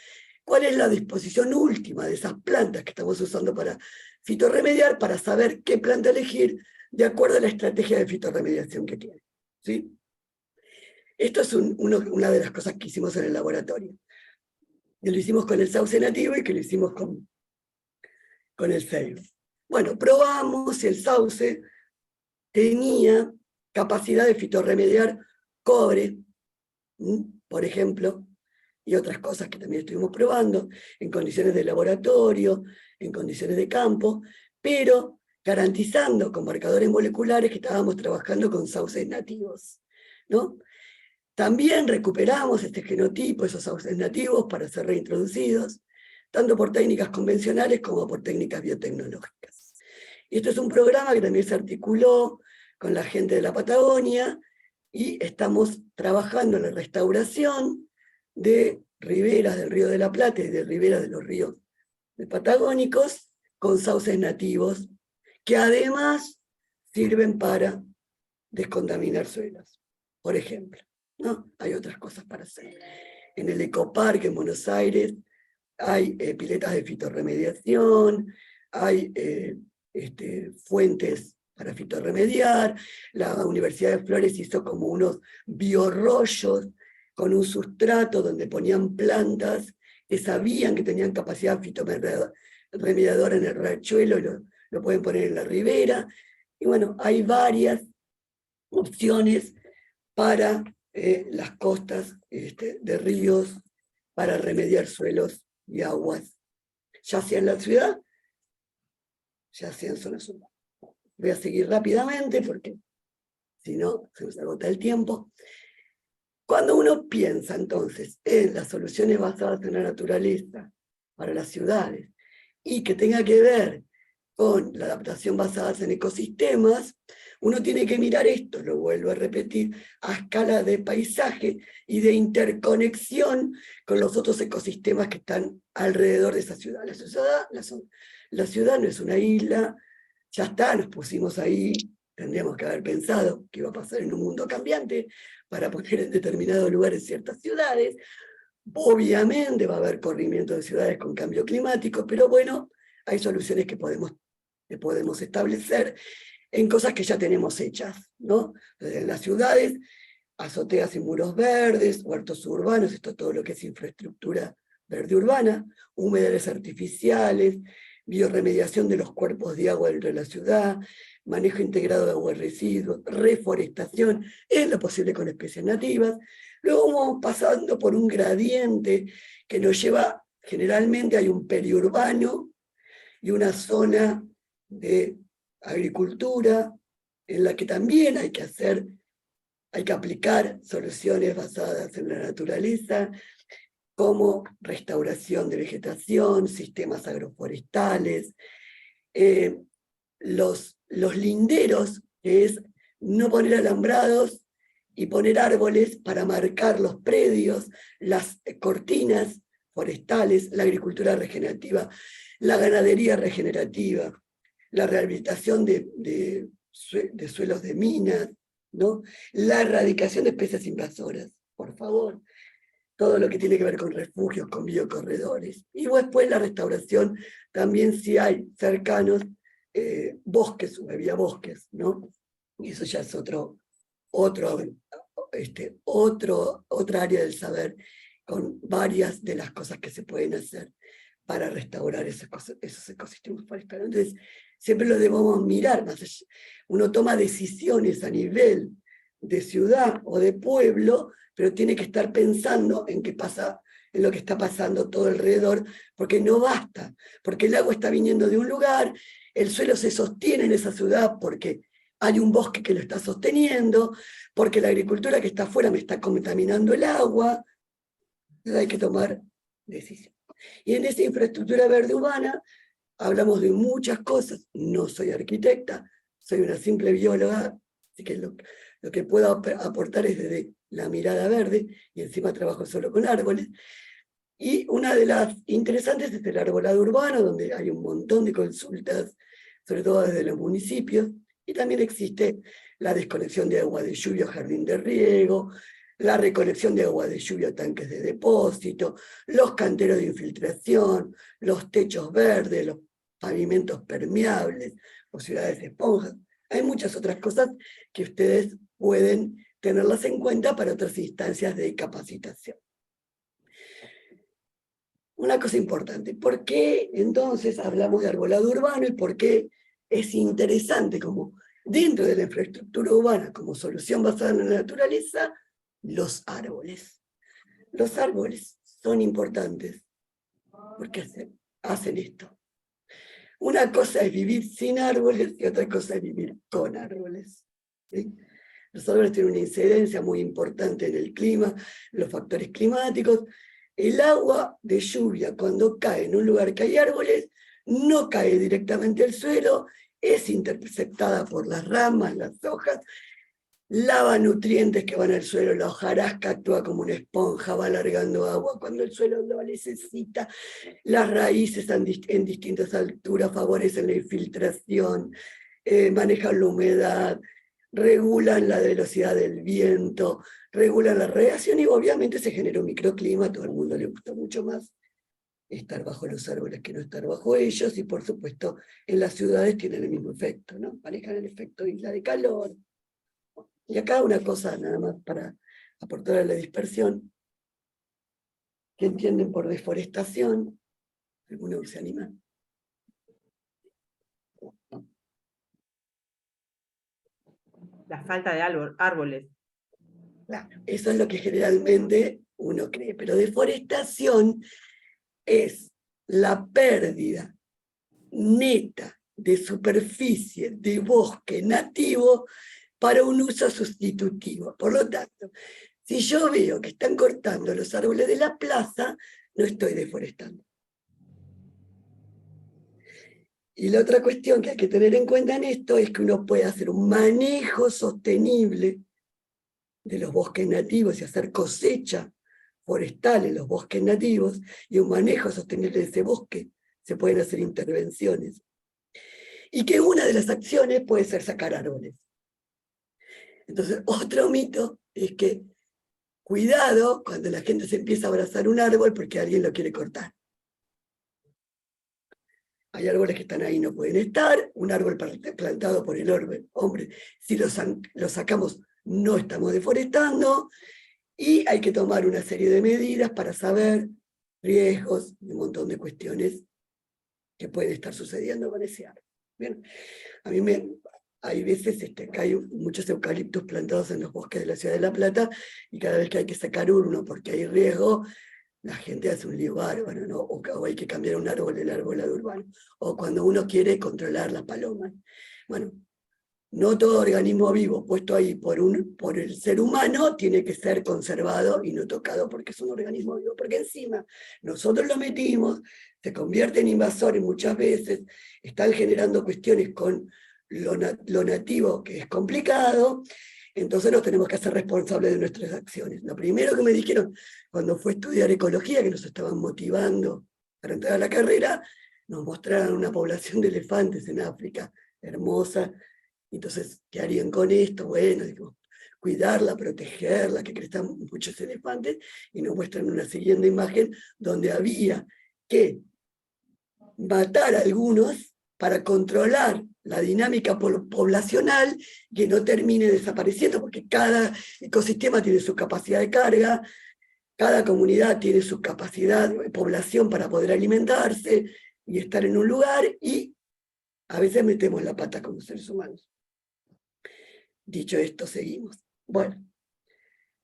cuál es la disposición última de esas plantas que estamos usando para fitorremediar, para saber qué planta elegir de acuerdo a la estrategia de fitorremediación que tiene, ¿sí? Esto es una de las cosas que hicimos en el laboratorio. Que lo hicimos con el sauce nativo y que lo hicimos con el ceibo. Bueno, probamos si el sauce tenía capacidad de fitorremediar cobre, por ejemplo, y otras cosas que también estuvimos probando, en condiciones de laboratorio, en condiciones de campo, pero garantizando con marcadores moleculares que estábamos trabajando con sauces nativos, ¿no? También recuperamos este genotipo, esos sauces nativos, para ser reintroducidos, tanto por técnicas convencionales como por técnicas biotecnológicas. Y esto es un programa que también se articuló con la gente de la Patagonia, y estamos trabajando en la restauración de riberas del Río de la Plata y de riberas de los ríos patagónicos con sauces nativos, que además sirven para descontaminar suelos, por ejemplo, ¿no? Hay otras cosas para hacer. En el Ecoparque en Buenos Aires hay piletas de fitorremediación, hay fuentes para fitorremediar. La Universidad de Flores hizo como unos biorrollos con un sustrato donde ponían plantas que sabían que tenían capacidad fitorremediadora en el riachuelo, y lo pueden poner en la ribera. Y bueno, hay varias opciones para las costas de ríos, para remediar suelos y aguas, ya sea en la ciudad, ya sea en zonas urbanas. Voy a seguir rápidamente porque si no se nos agota el tiempo. Cuando uno piensa entonces en las soluciones basadas en la naturaleza para las ciudades y que tenga que ver con la adaptación basada en ecosistemas, uno tiene que mirar esto, lo vuelvo a repetir, a escala de paisaje y de interconexión con los otros ecosistemas que están alrededor de esa ciudad. La ciudad no es una isla, ya está, nos pusimos ahí, tendríamos que haber pensado qué iba a pasar en un mundo cambiante para poner en determinados lugares ciertas ciudades. Obviamente va a haber corrimiento de ciudades con cambio climático, pero bueno, hay soluciones que podemos establecer en cosas que ya tenemos hechas, ¿no? En las ciudades, azoteas y muros verdes, huertos urbanos, esto es todo lo que es infraestructura verde urbana, humedales artificiales, biorremediación de los cuerpos de agua dentro de la ciudad, manejo integrado de agua y residuos, reforestación, en lo posible con especies nativas. Luego vamos pasando por un gradiente que nos lleva, generalmente hay un periurbano y una zona de agricultura en la que también hay que aplicar soluciones basadas en la naturaleza, como restauración de vegetación, sistemas agroforestales, los linderos, que es no poner alambrados y poner árboles para marcar los predios, las cortinas forestales, la agricultura regenerativa, la ganadería regenerativa, la rehabilitación de suelos de minas, ¿no? La erradicación de especies invasoras, por favor. Todo lo que tiene que ver con refugios, con biocorredores. Y después la restauración, también si hay cercanos bosques, bosques, ¿no? Y eso ya es otra área del saber, con varias de las cosas que se pueden hacer para restaurar esos ecosistemas forestales. Entonces, siempre lo debemos mirar más allá. Uno toma decisiones a nivel de ciudad o de pueblo, pero tiene que estar pensando en lo que está pasando todo alrededor, porque no basta, porque el agua está viniendo de un lugar, el suelo se sostiene en esa ciudad porque hay un bosque que lo está sosteniendo, porque la agricultura que está afuera me está contaminando el agua. Entonces hay que tomar decisiones. Y en esa infraestructura verde urbana hablamos de muchas cosas. No soy arquitecta, soy una simple bióloga, así que lo que puedo aportar es desde la mirada verde, y encima trabajo solo con árboles. Y una de las interesantes es el arbolado urbano, donde hay un montón de consultas, sobre todo desde los municipios, y también existe la desconexión de agua de lluvia a jardín de riego, la recolección de agua de lluvia a tanques de depósito, los canteros de infiltración, los techos verdes, los pavimentos permeables, o ciudades esponjas. Hay muchas otras cosas que ustedes pueden tenerlas en cuenta para otras instancias de capacitación. Una cosa importante, ¿por qué entonces hablamos de arbolado urbano y por qué es interesante como dentro de la infraestructura urbana como solución basada en la naturaleza, los árboles? Los árboles son importantes porque hacen esto. Una cosa es vivir sin árboles y otra cosa es vivir con árboles, ¿sí? Los árboles tienen una incidencia muy importante en el clima, los factores climáticos. El agua de lluvia, cuando cae en un lugar que hay árboles, no cae directamente al suelo, es interceptada por las ramas, las hojas, lava nutrientes que van al suelo, la hojarasca actúa como una esponja, va alargando agua cuando el suelo lo necesita, las raíces en distintas alturas favorecen la infiltración, manejan la humedad, regulan la velocidad del viento, regulan la radiación y obviamente se genera un microclima. A todo el mundo le gusta mucho más estar bajo los árboles que no estar bajo ellos, y por supuesto en las ciudades tienen el mismo efecto, ¿no? Manejan el efecto isla de calor. Y acá una cosa nada más para aportar a la dispersión. ¿Qué entienden por deforestación? ¿Alguno se anima? La falta de árboles. Claro, eso es lo que generalmente uno cree, pero deforestación es la pérdida neta de superficie de bosque nativo para un uso sustitutivo. Por lo tanto, si yo veo que están cortando los árboles de la plaza, no estoy deforestando. Y la otra cuestión que hay que tener en cuenta en esto es que uno puede hacer un manejo sostenible de los bosques nativos y hacer cosecha forestal en los bosques nativos, y un manejo sostenible de ese bosque. Se pueden hacer intervenciones. Y que una de las acciones puede ser sacar árboles. Entonces, otro mito es que cuidado cuando la gente se empieza a abrazar un árbol porque alguien lo quiere cortar. Hay árboles que están ahí y no pueden estar. Un árbol plantado por el hombre, si lo sacamos, no estamos deforestando. Y hay que tomar una serie de medidas para saber riesgos y un montón de cuestiones que pueden estar sucediendo con ese árbol. Bien, a mí hay veces que hay muchos eucaliptos plantados en los bosques de la ciudad de La Plata, y cada vez que hay que sacar uno porque hay riesgo, la gente hace un lío bárbaro, ¿no? O hay que cambiar un árbol del arbolado urbano, o cuando uno quiere controlar las palomas. Bueno, no todo organismo vivo puesto ahí por el ser humano tiene que ser conservado y no tocado porque es un organismo vivo, porque encima nosotros lo metimos, se convierte en invasores muchas veces, están generando cuestiones con lo nativo, que es complicado. Entonces nos tenemos que hacer responsables de nuestras acciones. Lo primero que me dijeron cuando fue a estudiar ecología, que nos estaban motivando para entrar a la carrera, nos mostraron una población de elefantes en África, hermosa. Entonces, ¿qué harían con esto? Bueno, digo, cuidarla, protegerla, que crezcan muchos elefantes, y nos muestran una siguiente imagen donde había que matar a algunos para controlar la dinámica poblacional, que no termine desapareciendo, porque cada ecosistema tiene su capacidad de carga, cada comunidad tiene su capacidad de población para poder alimentarse y estar en un lugar, y a veces metemos la pata como seres humanos. Dicho esto, seguimos. Bueno,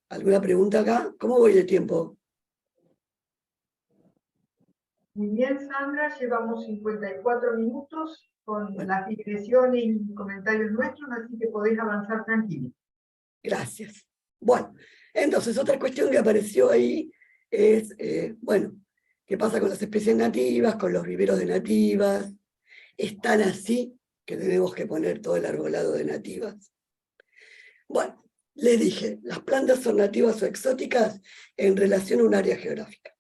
¿alguna pregunta acá? ¿Cómo voy de tiempo? Muy bien, Sandra, llevamos 54 minutos con las digresiones y comentarios nuestros, así que podéis avanzar tranquilo. Gracias. Bueno, entonces otra cuestión que apareció ahí es, bueno, ¿qué pasa con las especies nativas, con los viveros de nativas? ¿Es tan así que tenemos que poner todo el arbolado de nativas? Bueno, les dije, las plantas son nativas o exóticas en relación a un área geográfica.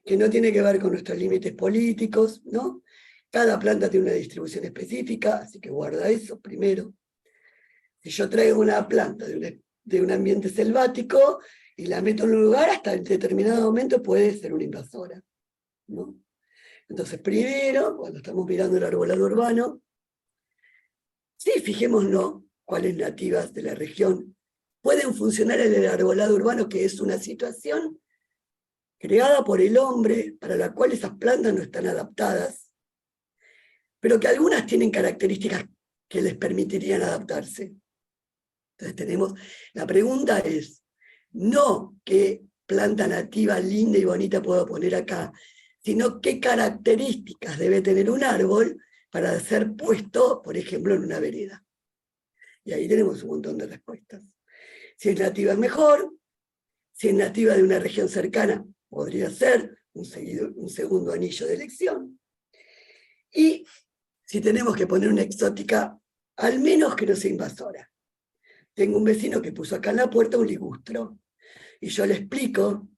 que no tiene que ver con nuestros límites políticos, ¿no? Cada planta tiene una distribución específica, así que guarda eso primero. Si yo traigo una planta de un ambiente selvático y la meto en un lugar, hasta en determinado momento puede ser una invasora, ¿no? Entonces, primero, cuando estamos mirando el arbolado urbano, sí, fijémonos cuáles nativas de la región pueden funcionar en el arbolado urbano, que es una situación creada por el hombre, para la cual esas plantas no están adaptadas, pero que algunas tienen características que les permitirían adaptarse. Entonces la pregunta es, no qué planta nativa linda y bonita puedo poner acá, sino qué características debe tener un árbol para ser puesto, por ejemplo, en una vereda. Y ahí tenemos un montón de respuestas. Si es nativa es mejor, si es nativa de una región cercana, podría ser un segundo anillo de elección. Y si tenemos que poner una exótica, al menos que no sea invasora. Tengo un vecino que puso acá en la puerta un ligustro, y yo le explico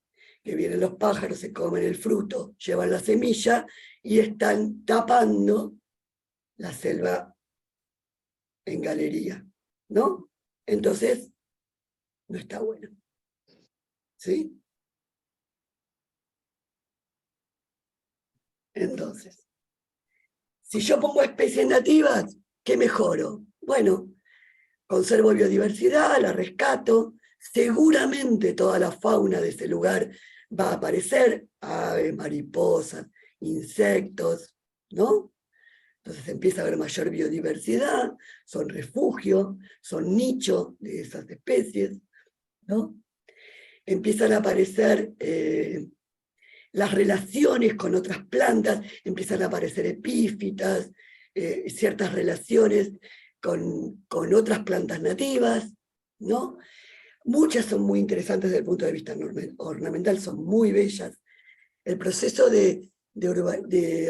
que vienen los pájaros, se comen el fruto, llevan la semilla, y están tapando la selva en galería, ¿no? Entonces, no está bueno. ¿Sí? Entonces, si yo pongo especies nativas, ¿qué mejoro? Bueno, conservo biodiversidad, la rescato, seguramente toda la fauna de ese lugar va a aparecer, aves, mariposas, insectos, ¿no? Entonces empieza a haber mayor biodiversidad, son refugio, son nicho de esas especies, ¿no? Empiezan a aparecer las relaciones con otras plantas, empiezan a aparecer epífitas, ciertas relaciones con otras plantas nativas, ¿no? Muchas son muy interesantes desde el punto de vista ornamental, son muy bellas. El proceso de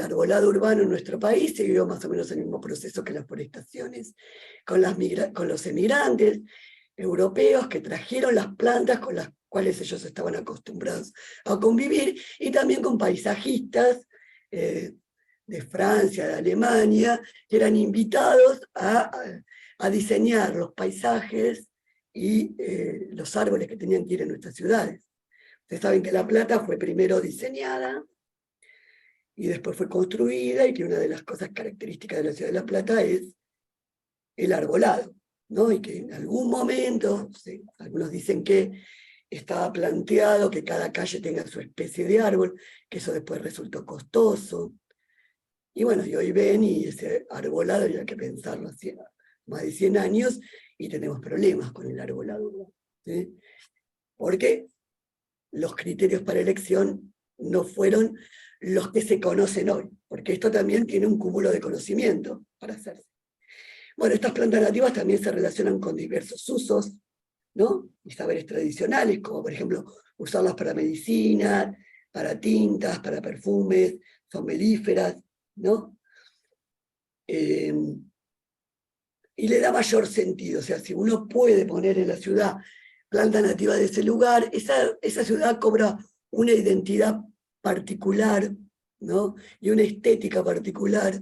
arbolado urbano en nuestro país siguió más o menos el mismo proceso que las forestaciones, con los emigrantes europeos que trajeron las plantas con las cuales ellos estaban acostumbrados a convivir, y también con paisajistas de Francia, de Alemania, que eran invitados a diseñar los paisajes y los árboles que tenían que ir en nuestras ciudades. Ustedes saben que La Plata fue primero diseñada y después fue construida, y que una de las cosas características de la ciudad de La Plata es el arbolado, ¿no? Y que en algún momento, sí, algunos dicen que estaba planteado que cada calle tenga su especie de árbol, que eso después resultó costoso. Y bueno, y hoy ven, y ese arbolado había que pensarlo hace más de 100 años, y tenemos problemas con el arbolado, ¿sí? Porque los criterios para elección no fueron los que se conocen hoy, porque esto también tiene un cúmulo de conocimiento para hacerse. Bueno, estas plantas nativas también se relacionan con diversos usos, ¿no? Y saberes tradicionales, como por ejemplo usarlas para medicina, para tintas, para perfumes, son melíferas, ¿no? Y le da mayor sentido, o sea, si uno puede poner en la ciudad planta nativa de ese lugar, esa ciudad cobra una identidad particular, ¿no? Y una estética particular,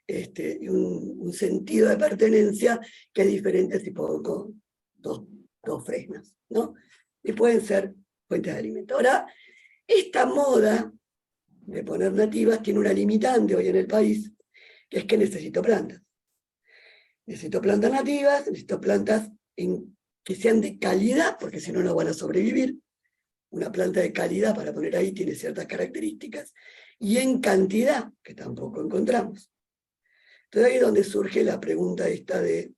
y un sentido de pertenencia que es diferente si pongo dos fresnas, ¿no? Y pueden ser fuentes de alimento. Ahora, esta moda de poner nativas tiene una limitante hoy en el país, que es que necesito plantas. Necesito plantas nativas, necesito plantas que sean de calidad, porque si no, no van a sobrevivir. Una planta de calidad para poner ahí tiene ciertas características, y en cantidad, que tampoco encontramos. Entonces ahí es donde surge la pregunta esta de,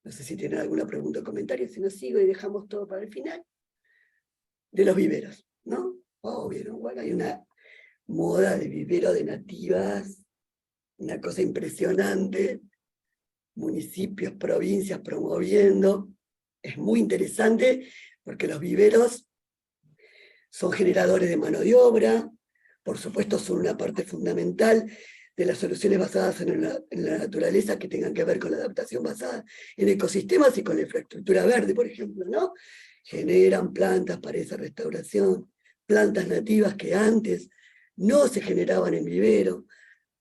no sé si tienen alguna pregunta o comentario, si no sigo y dejamos todo para el final, de los viveros, ¿no? ¿Vieron? Bueno, hay una moda de vivero de nativas, una cosa impresionante, municipios, provincias promoviendo. Es muy interesante porque los viveros son generadores de mano de obra, por supuesto son una parte fundamental de las soluciones basadas en la naturaleza que tengan que ver con la adaptación basada en ecosistemas y con la infraestructura verde, por ejemplo, ¿no? Generan plantas para esa restauración, plantas nativas que antes no se generaban en vivero,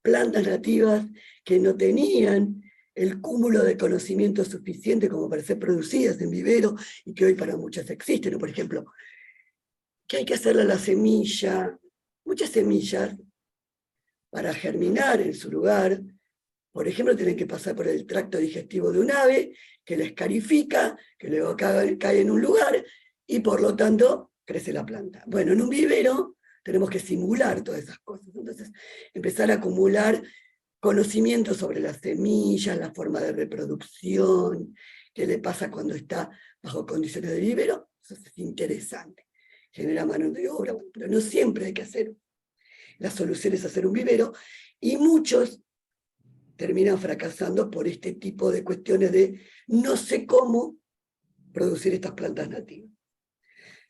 plantas nativas que no tenían el cúmulo de conocimiento suficiente como para ser producidas en vivero y que hoy para muchas existen, ¿no? Por ejemplo, que hay que hacerle a la semilla, muchas semillas, para germinar en su lugar, por ejemplo, tienen que pasar por el tracto digestivo de un ave, que la escarifica, que luego cae en un lugar, y por lo tanto crece la planta. Bueno, en un vivero tenemos que simular todas esas cosas, entonces empezar a acumular conocimiento sobre las semillas, la forma de reproducción, qué le pasa cuando está bajo condiciones de vivero, eso es interesante. Genera mano de obra, pero no siempre hay que hacer. La solución es hacer un vivero, y muchos terminan fracasando por este tipo de cuestiones de no sé cómo producir estas plantas nativas.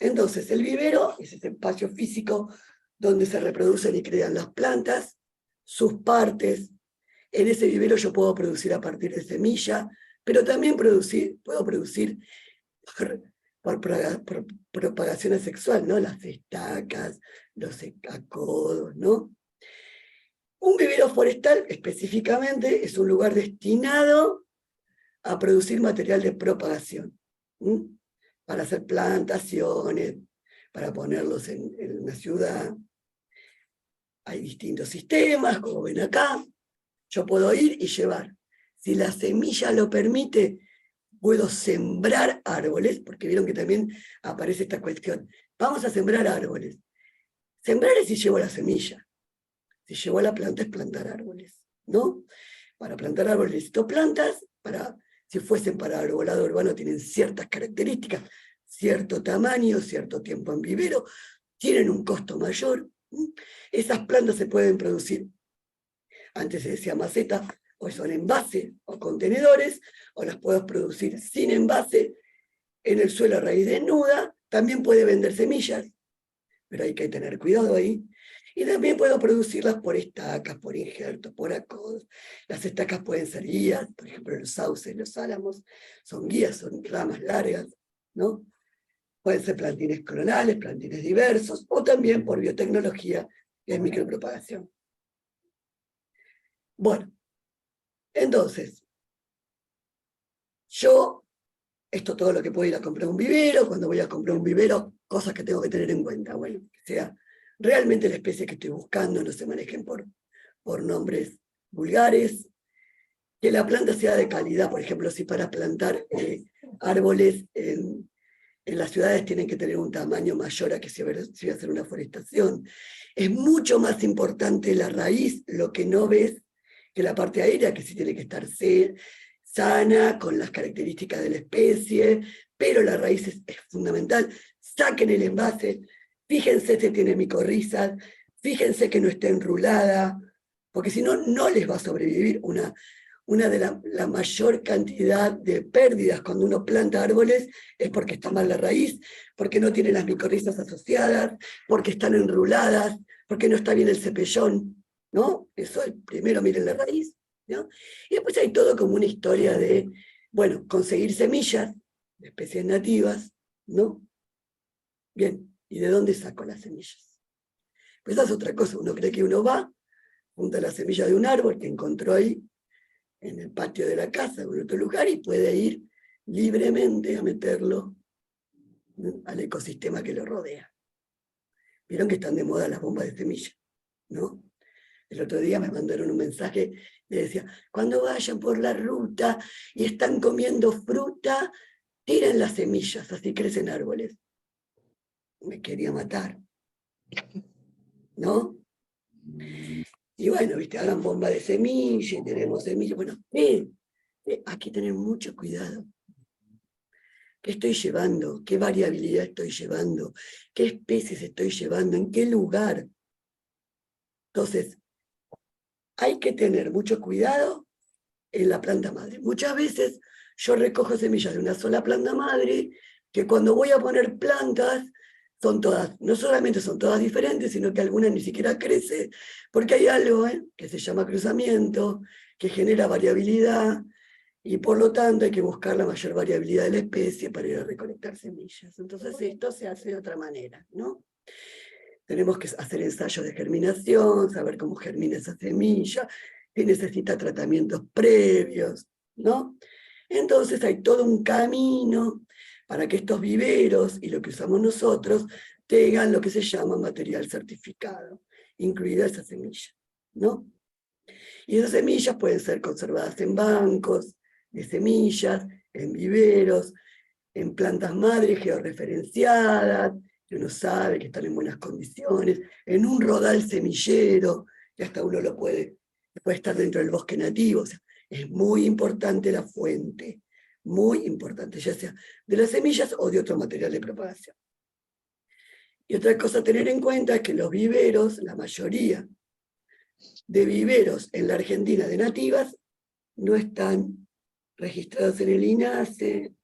Entonces, el vivero es ese espacio físico donde se reproducen y crean las plantas, sus partes. En ese vivero yo puedo producir a partir de semilla, pero también puedo producir por propagación asexual, ¿no? Las estacas, los acodos, ¿no? Un vivero forestal, específicamente, es un lugar destinado a producir material de propagación, para hacer plantaciones, para ponerlos en una ciudad. Hay distintos sistemas, como ven acá. Yo puedo ir y llevar. Si la semilla lo permite, puedo sembrar árboles, porque vieron que también aparece esta cuestión. Vamos a sembrar árboles. Sembrar es si llevo la semilla. Si llevo la planta es plantar árboles, ¿no? Para plantar árboles necesito plantas, si fuesen para arbolado urbano tienen ciertas características, cierto tamaño, cierto tiempo en vivero, tienen un costo mayor. Esas plantas se pueden producir, antes se decía maceta, hoy son envases o contenedores, o las puedo producir sin envase, en el suelo a raíz desnuda. También puede vender semillas, pero hay que tener cuidado ahí. Y también puedo producirlas por estacas, por injertos, por acodos. Las estacas pueden ser guías, por ejemplo los sauces, los álamos, son guías, son ramas largas, ¿no? Pueden ser plantines clonales, plantines diversos, o también por biotecnología, que es micropropagación. Bueno, entonces, esto todo lo que puedo ir a comprar un vivero, cuando voy a comprar un vivero, cosas que tengo que tener en cuenta, bueno, que sea realmente la especie que estoy buscando, no se manejen por nombres vulgares, que la planta sea de calidad. Por ejemplo, si para plantar árboles en las ciudades tienen que tener un tamaño mayor a que si va a hacer una forestación. Es mucho más importante la raíz, lo que no ves, que la parte aérea, que sí tiene que estar sana, con las características de la especie, pero la raíz es fundamental. Saquen el envase, fíjense si tiene micorrizas, fíjense que no esté enrulada, porque si no, no les va a sobrevivir. Una de la mayor cantidad de pérdidas cuando uno planta árboles es porque está mal la raíz, porque no tiene las micorrizas asociadas, porque están enruladas, porque no está bien el cepellón, ¿no? Eso, primero miren la raíz, ¿no? Y después hay todo como una historia de, bueno, conseguir semillas de especies nativas, ¿no? Bien, ¿y de dónde saco las semillas? Pues esa es otra cosa. Uno cree que uno va, junta la semilla de un árbol que encontró ahí, en el patio de la casa o en otro lugar, y puede ir libremente a meterlo al ecosistema que lo rodea. Vieron que están de moda las bombas de semilla, ¿no? El otro día me mandaron un mensaje que decía, cuando vayan por la ruta y están comiendo fruta, tiren las semillas, así crecen árboles. Me quería matar, ¿no? Y bueno, viste, hagan bomba de semilla, y tenemos semillas. Bueno, hay que tener mucho cuidado. ¿Qué estoy llevando? ¿Qué variabilidad estoy llevando? ¿Qué especies estoy llevando? ¿En qué lugar? Entonces, hay que tener mucho cuidado en la planta madre. Muchas veces yo recojo semillas de una sola planta madre, que cuando voy a poner plantas, son todas, no solamente son todas diferentes, sino que algunas ni siquiera crecen, porque hay algo que se llama cruzamiento, que genera variabilidad, y por lo tanto hay que buscar la mayor variabilidad de la especie para ir a recolectar semillas. Entonces esto se hace de otra manera, ¿no? tenemos que hacer ensayos de germinación, saber cómo germina esa semilla, si necesita tratamientos previos, ¿no? Entonces hay todo un camino para que estos viveros y lo que usamos nosotros tengan lo que se llama material certificado, incluida esa semilla, ¿no? Y esas semillas pueden ser conservadas en bancos de semillas, en viveros, en plantas madres georreferenciadas, que uno sabe que están en buenas condiciones, en un rodal semillero, que hasta uno puede estar dentro del bosque nativo. O sea, es muy importante la fuente, muy importante, ya sea de las semillas o de otro material de propagación. Y otra cosa a tener en cuenta es que los viveros, la mayoría de viveros en la Argentina de nativas, no están registrados en el INASE,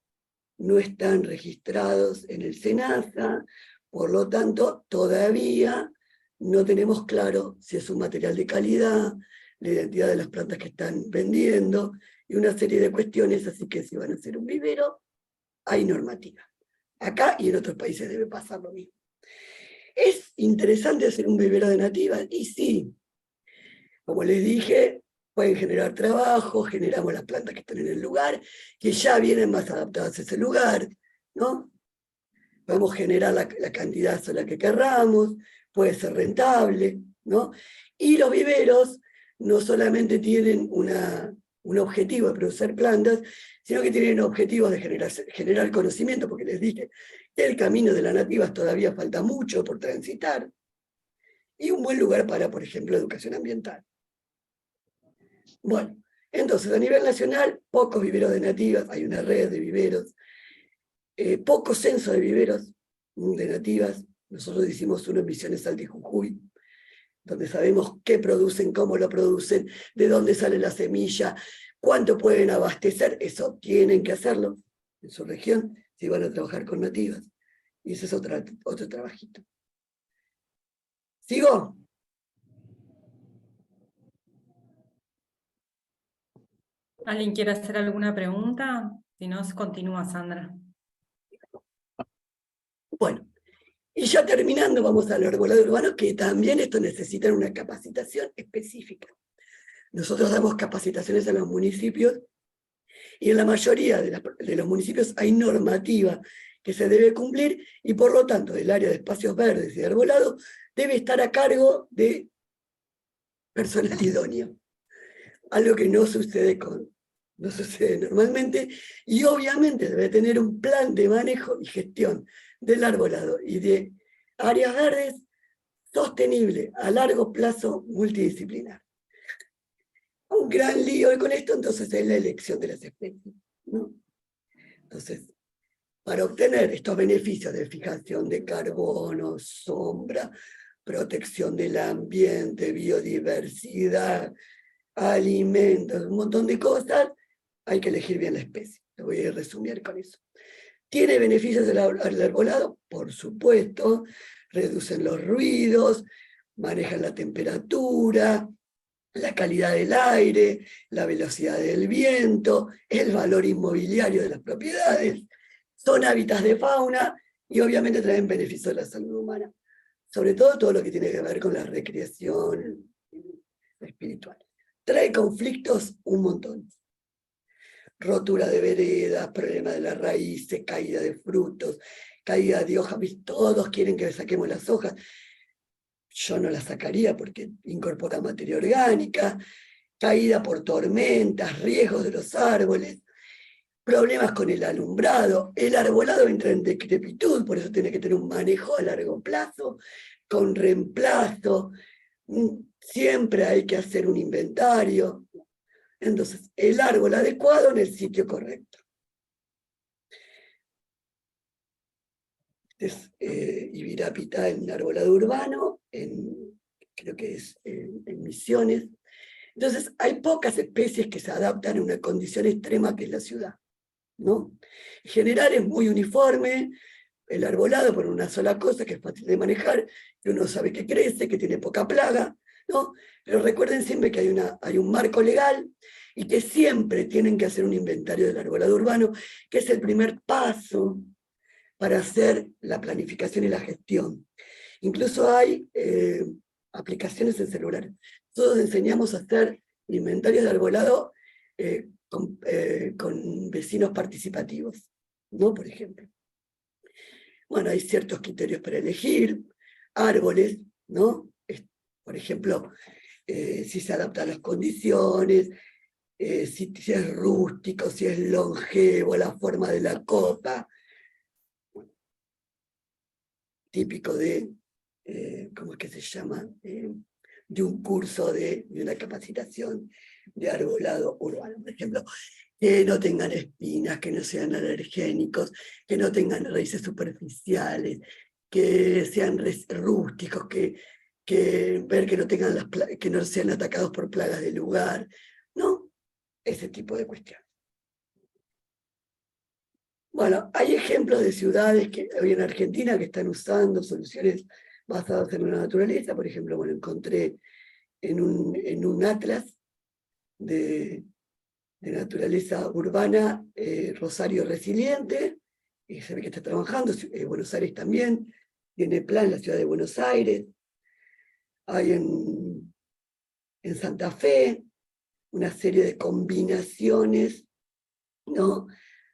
no están registrados en el SENASA, por lo tanto, todavía no tenemos claro si es un material de calidad, la identidad de las plantas que están vendiendo, y una serie de cuestiones, así que si van a hacer un vivero, hay normativa. Acá y en otros países debe pasar lo mismo. ¿Es interesante hacer un vivero de nativas? Y sí, como les dije, pueden generar trabajo, generamos las plantas que están en el lugar, que ya vienen más adaptadas a ese lugar, ¿no? Podemos generar la cantidad sola que querramos, puede ser rentable, ¿no? Y los viveros no solamente tienen un objetivo de producir plantas, sino que tienen objetivos de generar conocimiento, porque les dije que el camino de las nativas todavía falta mucho por transitar, y un buen lugar para, por ejemplo, educación ambiental. Bueno, entonces a nivel nacional, pocos viveros de nativas, hay una red de viveros, poco censo de viveros de nativas. Nosotros hicimos uno en Misiones Salta y Jujuy, donde sabemos qué producen, cómo lo producen, de dónde sale la semilla, cuánto pueden abastecer. Eso tienen que hacerlo en su región si van a trabajar con nativas. Y ese es otro trabajito. ¿Sigo? ¿Alguien quiere hacer alguna pregunta? Si no, continúa Sandra. Bueno, y ya terminando, vamos al arbolado urbano, que también esto necesita una capacitación específica. Nosotros damos capacitaciones a los municipios, y en la mayoría de los municipios hay normativa que se debe cumplir, y por lo tanto el área de espacios verdes y de arbolado debe estar a cargo de personal idóneo. Algo que no sucede normalmente, y obviamente debe tener un plan de manejo y gestión del arbolado y de áreas verdes sostenible a largo plazo multidisciplinar. Un gran lío con esto entonces es la elección de las especies, ¿no? Entonces, para obtener estos beneficios de fijación de carbono, sombra, protección del ambiente, biodiversidad, alimentos, un montón de cosas, hay que elegir bien la especie. Lo voy a resumir con eso. ¿Tiene beneficios el arbolado? Por supuesto. Reducen los ruidos, manejan la temperatura, la calidad del aire, la velocidad del viento, el valor inmobiliario de las propiedades. Son hábitats de fauna y obviamente traen beneficios a la salud humana. Sobre todo lo que tiene que ver con la recreación espiritual. Trae conflictos un montón. Rotura de veredas, problema de las raíces, caída de frutos, caída de hojas. Todos quieren que saquemos las hojas. Yo no las sacaría porque incorpora materia orgánica, caída por tormentas, riesgos de los árboles, problemas con el alumbrado. El arbolado entra en decrepitud, por eso tiene que tener un manejo a largo plazo, con reemplazo. Siempre hay que hacer un inventario. Entonces, el árbol adecuado en el sitio correcto. Este es Ibirapitá en arbolado urbano, creo que es en Misiones. Entonces, hay pocas especies que se adaptan a una condición extrema que es la ciudad, ¿no? En general es muy uniforme, el arbolado por una sola cosa, que es fácil de manejar, que uno sabe que crece, que tiene poca plaga, ¿no? Pero recuerden siempre que hay un marco legal y que siempre tienen que hacer un inventario del arbolado urbano, que es el primer paso para hacer la planificación y la gestión. Incluso hay aplicaciones en celular. Todos enseñamos a hacer inventarios de arbolado con vecinos participativos, ¿no? Por ejemplo. Bueno, hay ciertos criterios para elegir, árboles, ¿no? Por ejemplo, si se adapta a las condiciones, si es rústico, si es longevo, la forma de la copa. Típico de, ¿cómo es que se llama? De un curso de una capacitación de arbolado urbano, por ejemplo. Que no tengan espinas, que no sean alergénicos, que no tengan raíces superficiales, que sean rústicos, ver que no tengan que no sean atacados por plagas del lugar, ¿no? Ese tipo de cuestiones. Bueno, hay ejemplos de ciudades que hoy en Argentina que están usando soluciones basadas en la naturaleza. Por ejemplo, bueno, encontré en un atlas de naturaleza urbana, Rosario Resiliente, y se ve que está trabajando, Buenos Aires también, tiene plan la ciudad de Buenos Aires, hay en Santa Fe una serie de combinaciones, ¿no?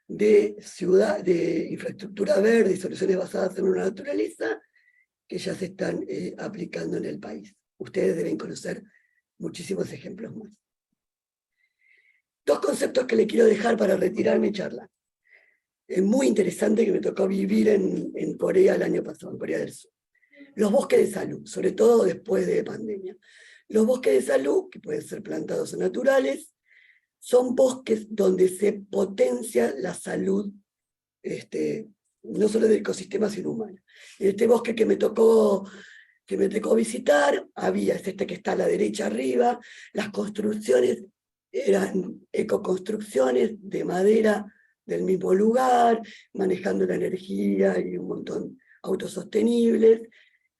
de infraestructura verde y soluciones basadas en la naturaleza que ya se están aplicando en el país. Ustedes deben conocer muchísimos ejemplos más. Dos conceptos que le quiero dejar para retirar mi charla. Es muy interesante que me tocó vivir en Corea el año pasado, en Corea del Sur. Los bosques de salud, sobre todo después de pandemia. Los bosques de salud, que pueden ser plantados o naturales, son bosques donde se potencia la salud, no solo del ecosistema, sino humana. En este bosque que me tocó visitar, es este que está a la derecha arriba, las construcciones eran ecoconstrucciones de madera del mismo lugar, manejando la energía y un montón autosostenibles,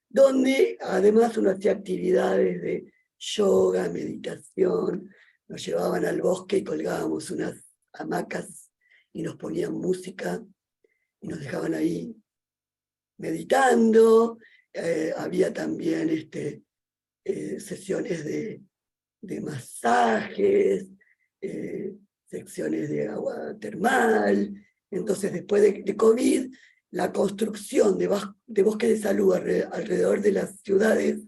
donde además uno hacía actividades de yoga, meditación, nos llevaban al bosque y colgábamos unas hamacas y nos ponían música y nos dejaban ahí meditando. Había también sesiones de masajes, secciones de agua termal. Entonces, después de COVID, la construcción de bosques de salud alrededor de las ciudades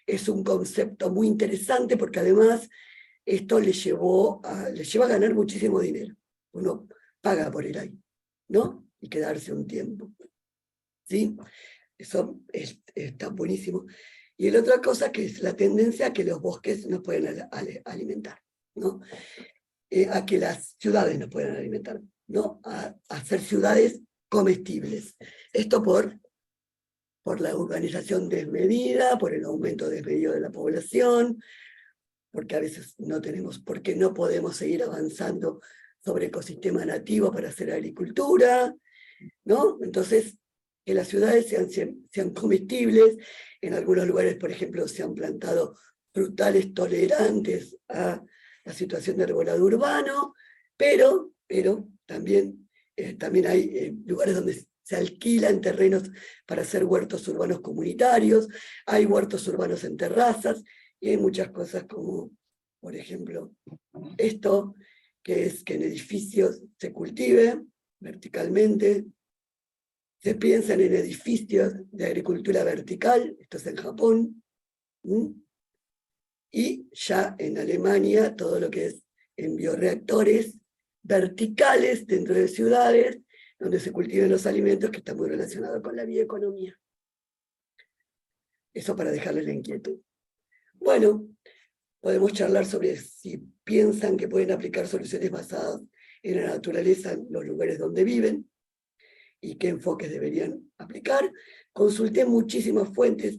es un concepto muy interesante porque además esto les lleva a ganar muchísimo dinero. Uno paga por ir ahí, ¿no? Y quedarse un tiempo. ¿Sí? Eso está buenísimo. Y la otra cosa que es la tendencia a que los bosques nos pueden alimentar, ¿no? A que las ciudades nos puedan alimentar, ¿no? A hacer ciudades comestibles. Esto por la urbanización desmedida, por el aumento desmedido de la población, porque a veces porque no podemos seguir avanzando sobre ecosistema nativo para hacer agricultura, ¿no? Entonces, que las ciudades sean comestibles. En algunos lugares, por ejemplo, se han plantado frutales tolerantes a la situación de arbolado urbano, pero también hay lugares donde se alquilan terrenos para hacer huertos urbanos comunitarios, hay huertos urbanos en terrazas, y hay muchas cosas como, por ejemplo, esto, que es que en edificios se cultive verticalmente. Se piensan en edificios de agricultura vertical, esto es en Japón, y ya en Alemania todo lo que es en bioreactores verticales dentro de ciudades, donde se cultiven los alimentos, que está muy relacionado con la bioeconomía. Eso para dejarles la inquietud. Bueno, podemos charlar sobre si piensan que pueden aplicar soluciones basadas en la naturaleza en los lugares donde viven, y qué enfoques deberían aplicar. Consulté muchísimas fuentes,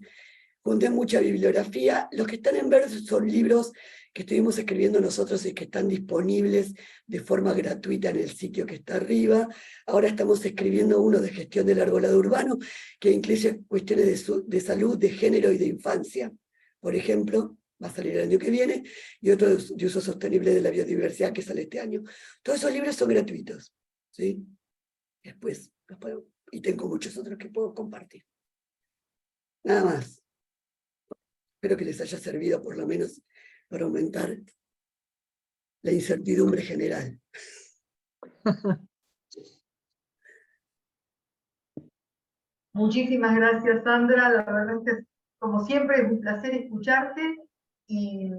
junté mucha bibliografía. Los que están en verde son libros que estuvimos escribiendo nosotros y que están disponibles de forma gratuita en el sitio que está arriba. Ahora estamos escribiendo uno de gestión del arbolado urbano, que incluye cuestiones de salud, de género y de infancia. Por ejemplo, va a salir el año que viene, y otro de uso sostenible de la biodiversidad, que sale este año. Todos esos libros son gratuitos, ¿sí? Después, y tengo muchos otros que puedo compartir. Nada más. Espero que les haya servido por lo menos para aumentar la incertidumbre general. Muchísimas gracias, Sandra. La verdad es que, como siempre, es un placer escucharte y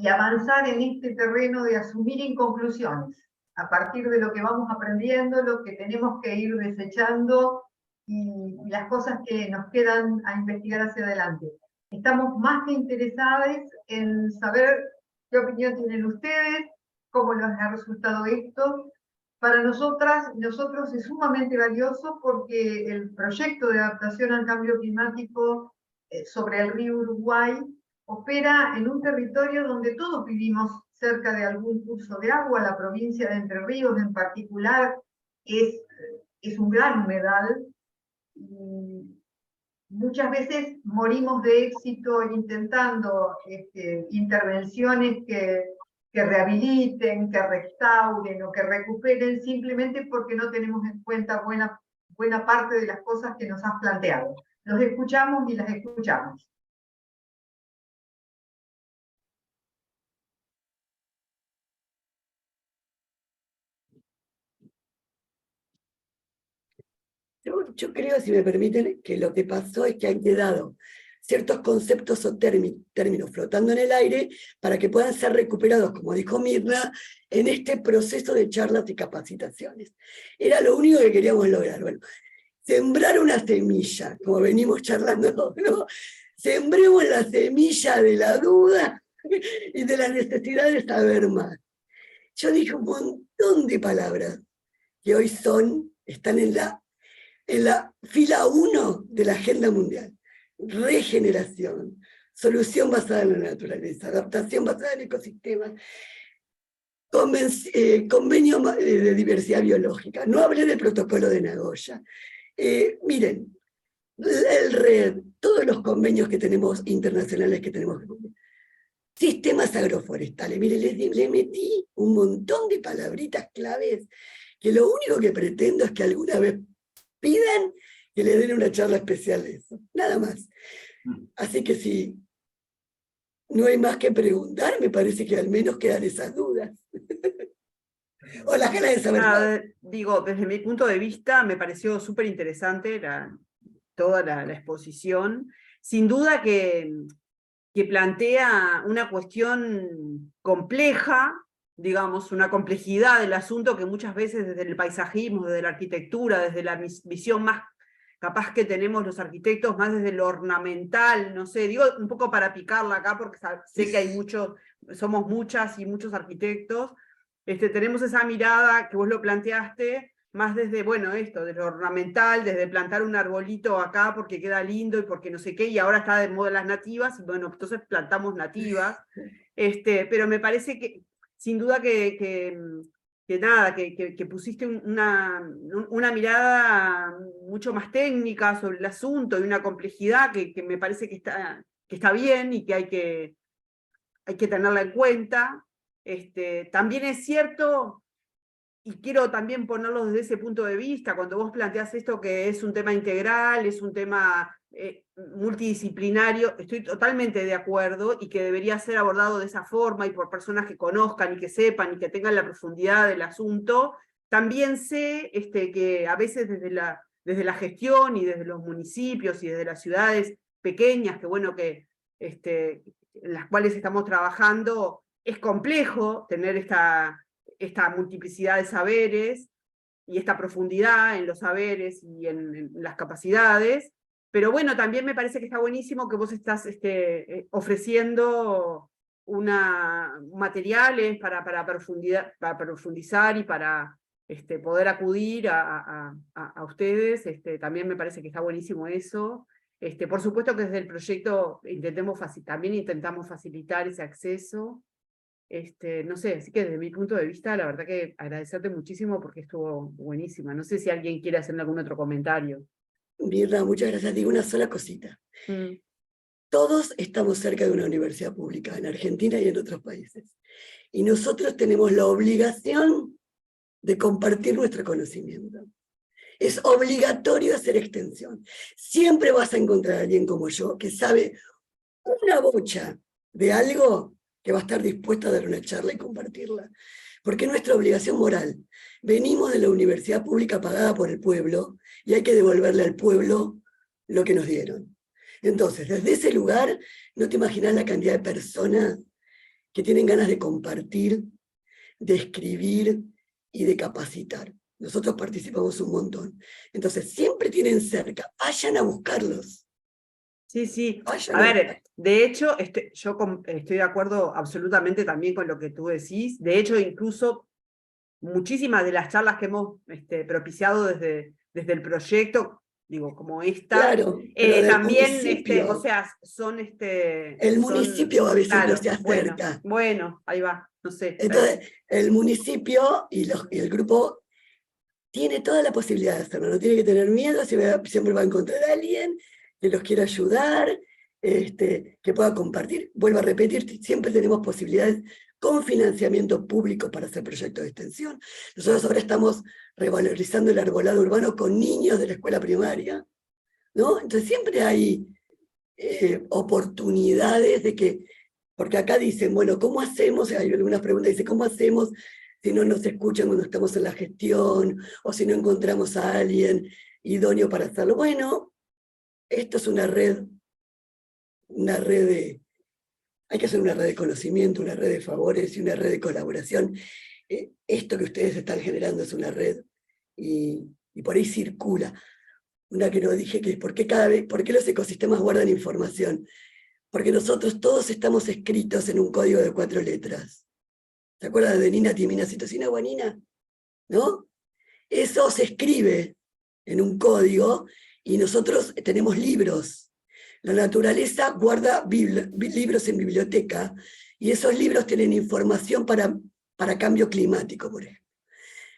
avanzar en este terreno de asumir inconclusiones, a partir de lo que vamos aprendiendo, lo que tenemos que ir desechando y las cosas que nos quedan a investigar hacia adelante. Estamos más que interesados en saber qué opinión tienen ustedes, cómo les ha resultado esto. Para nosotros es sumamente valioso porque el proyecto de adaptación al cambio climático sobre el río Uruguay opera en un territorio donde todos vivimos cerca de algún curso de agua. La provincia de Entre Ríos en particular es un gran humedal. Y muchas veces morimos de éxito intentando intervenciones que rehabiliten, que restauren o que recuperen, simplemente porque no tenemos en cuenta buena parte de las cosas que nos has planteado. Los escuchamos y las escuchamos. Yo creo, si me permiten, que lo que pasó es que han quedado ciertos conceptos o términos flotando en el aire para que puedan ser recuperados, como dijo Mirna, en este proceso de charlas y capacitaciones. Era lo único que queríamos lograr. Bueno, sembrar una semilla, como venimos charlando, ¿no? Sembremos la semilla de la duda y de la necesidad de saber más. Yo dije un montón de palabras que hoy están en la fila 1 de la agenda mundial. Regeneración, solución basada en la naturaleza, adaptación basada en ecosistemas, convenio de diversidad biológica. No hablé del protocolo de Nagoya. Miren, el RED, todos los convenios que tenemos internacionales que tenemos, sistemas agroforestales, miren, le metí un montón de palabritas claves que lo único que pretendo es que alguna vez pidan que le den una charla especial de eso, nada más. Así que si no hay más que preguntar, me parece que al menos quedan esas dudas. O las ganas de saber. Digo, desde mi punto de vista, me pareció súper interesante toda la exposición. Sin duda que plantea una cuestión compleja, digamos, una complejidad del asunto que muchas veces desde el paisajismo, desde la arquitectura, desde la visión más capaz que tenemos los arquitectos, más desde lo ornamental, no sé, digo un poco para picarla acá, porque sé que hay somos muchas y muchos arquitectos, tenemos esa mirada que vos lo planteaste, más desde, bueno, desde lo ornamental, desde plantar un arbolito acá porque queda lindo y porque no sé qué, y ahora está de moda las nativas, y bueno, entonces plantamos nativas, pero me parece que, sin duda que pusiste una mirada mucho más técnica sobre el asunto y una complejidad que me parece que está bien y que hay que tenerla en cuenta. También es cierto, y quiero también ponerlo desde ese punto de vista, cuando vos planteás esto que es un tema integral, es un tema multidisciplinario, estoy totalmente de acuerdo y que debería ser abordado de esa forma y por personas que conozcan y que sepan y que tengan la profundidad del asunto. También sé que a veces desde la gestión y desde los municipios y desde las ciudades pequeñas, en las cuales estamos trabajando, es complejo tener esta multiplicidad de saberes y esta profundidad en los saberes y en las capacidades, pero bueno, también me parece que está buenísimo que vos estás ofreciendo materiales para profundizar y para poder acudir a ustedes. También me parece que está buenísimo eso. Por supuesto que desde el proyecto también intentamos facilitar ese acceso. No sé, así que desde mi punto de vista, la verdad que agradecerte muchísimo porque estuvo buenísima. No sé si alguien quiere hacerle algún otro comentario. Mirna, muchas gracias. Digo una sola cosita. Todos estamos cerca de una universidad pública, en Argentina y en otros países. Y nosotros tenemos la obligación de compartir nuestro conocimiento. Es obligatorio hacer extensión. Siempre vas a encontrar a alguien como yo que sabe una bocha de algo que va a estar dispuesta a dar una charla y compartirla. Porque es nuestra obligación moral. Venimos de la universidad pública pagada por el pueblo y hay que devolverle al pueblo lo que nos dieron. Entonces, desde ese lugar, no te imaginas la cantidad de personas que tienen ganas de compartir, de escribir y de capacitar. Nosotros participamos un montón. Entonces, siempre tienen cerca, vayan a buscarlos. Sí, sí. Vayan A a ver, de hecho, yo estoy de acuerdo absolutamente también con lo que tú decís. De hecho, incluso muchísimas de las charlas que hemos propiciado desde el proyecto, digo, como esta, Claro, pero del también, municipio. o sea, son... El son- municipio a veces claro, no se acerca. bueno, ahí va, no sé. Entonces, el municipio y el grupo tiene toda la posibilidad de hacerlo, no tiene que tener miedo, siempre va a encontrar a alguien que los quiera ayudar, que pueda compartir. Vuelvo a repetir, siempre tenemos posibilidades con financiamiento público para hacer proyectos de extensión. Nosotros ahora estamos revalorizando el arbolado urbano con niños de la escuela primaria, ¿no? Entonces siempre hay oportunidades de que, porque acá dicen, bueno, ¿cómo hacemos? Hay algunas preguntas, dicen, ¿cómo hacemos si no nos escuchan cuando estamos en la gestión, o si no encontramos a alguien idóneo para hacerlo? Bueno, esto es una red de, hay que hacer una red de conocimiento, una red de favores y una red de colaboración. Esto que ustedes están generando es una red, y por ahí circula. Una que no dije, que es ¿por qué los ecosistemas guardan información? Porque nosotros todos estamos escritos en un código de 4 letras. ¿Se acuerdan de nina, timina, citosina, guanina? ¿No? Eso se escribe en un código y nosotros tenemos libros. La naturaleza guarda libros en biblioteca y esos libros tienen información para cambio climático, por ejemplo.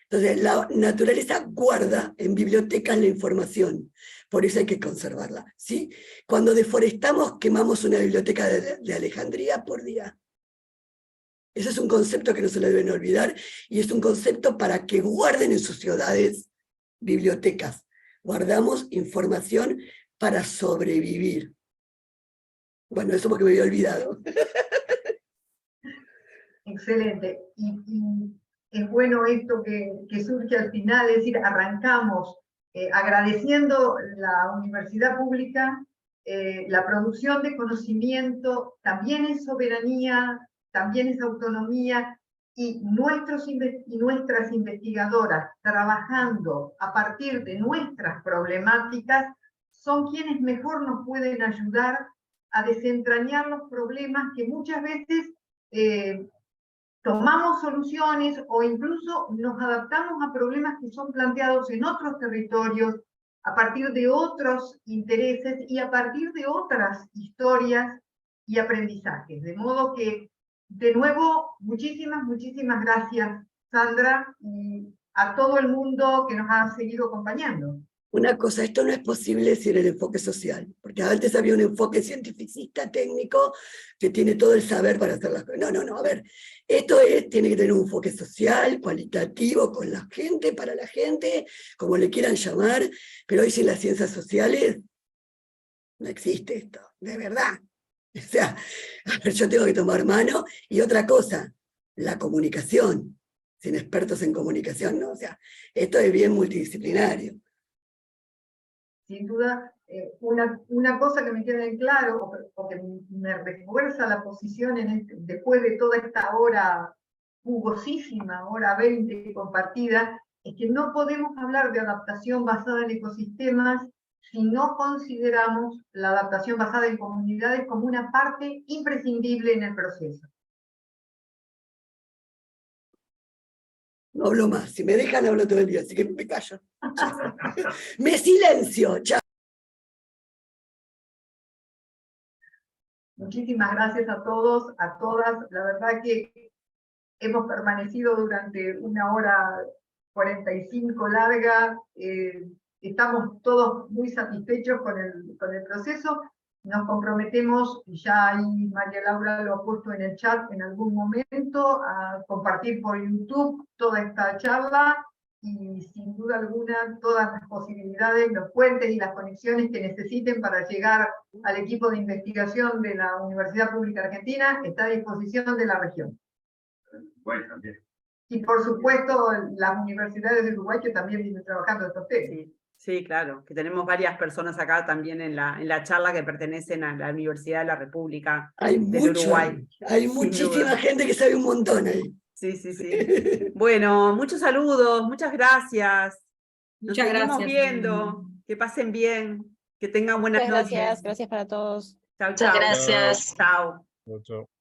Entonces, la naturaleza guarda en bibliotecas la información, por eso hay que conservarla, ¿sí? Cuando deforestamos, quemamos una biblioteca de Alejandría por día. Ese es un concepto que no se le deben olvidar, y es un concepto para que guarden en sus ciudades bibliotecas. Guardamos información para sobrevivir. Bueno, eso porque me había olvidado. Excelente. Y es bueno esto que surge al final, es decir, arrancamos agradeciendo la universidad pública, la producción de conocimiento, también es soberanía, también es autonomía, y nuestras investigadoras trabajando a partir de nuestras problemáticas son quienes mejor nos pueden ayudar a desentrañar los problemas que muchas veces tomamos soluciones o incluso nos adaptamos a problemas que son planteados en otros territorios a partir de otros intereses y a partir de otras historias y aprendizajes. De modo que, de nuevo, muchísimas gracias, Sandra, y a todo el mundo que nos ha seguido acompañando. Una cosa, esto no es posible sin el enfoque social, porque antes había un enfoque cientificista, técnico, que tiene todo el saber para hacer las cosas. No, a ver, esto tiene que tener un enfoque social, cualitativo, con la gente, para la gente, como le quieran llamar, pero hoy sin las ciencias sociales no existe esto, de verdad. O sea, a ver, yo tengo que tomar mano, y otra cosa, la comunicación, sin expertos en comunicación, no, o sea, esto es bien multidisciplinario. Sin duda, una cosa que me queda en claro, o que me refuerza la posición después de toda esta hora jugosísima, hora 20 compartida, es que no podemos hablar de adaptación basada en ecosistemas si no consideramos la adaptación basada en comunidades como una parte imprescindible en el proceso. No hablo más, si me dejan hablo todo el día, así que me callo. Me silencio, chao. Muchísimas gracias a todos, a todas. La verdad que hemos permanecido durante 1 hora 45 larga. Estamos todos muy satisfechos con el proceso. Nos comprometemos, y ya ahí María Laura lo ha puesto en el chat en algún momento, a compartir por YouTube toda esta charla y sin duda alguna todas las posibilidades, los puentes y las conexiones que necesiten para llegar al equipo de investigación de la Universidad Pública Argentina está a disposición de la región. Bueno, también. Y por supuesto las universidades de Uruguay que también vienen trabajando estos temas. Sí, sí, claro, que tenemos varias personas acá también en la charla que pertenecen a la Universidad de la República Hay del mucho, Uruguay. hay Sin muchísima duda. gente que sabe un montón ahí. Sí, sí, sí. Bueno, muchos saludos, muchas gracias. Nos Muchas seguimos gracias. viendo. Que pasen bien, que tengan buenas Muchas noches. gracias, gracias para todos. Chau, Muchas chau. gracias. Chao. Chau, chau.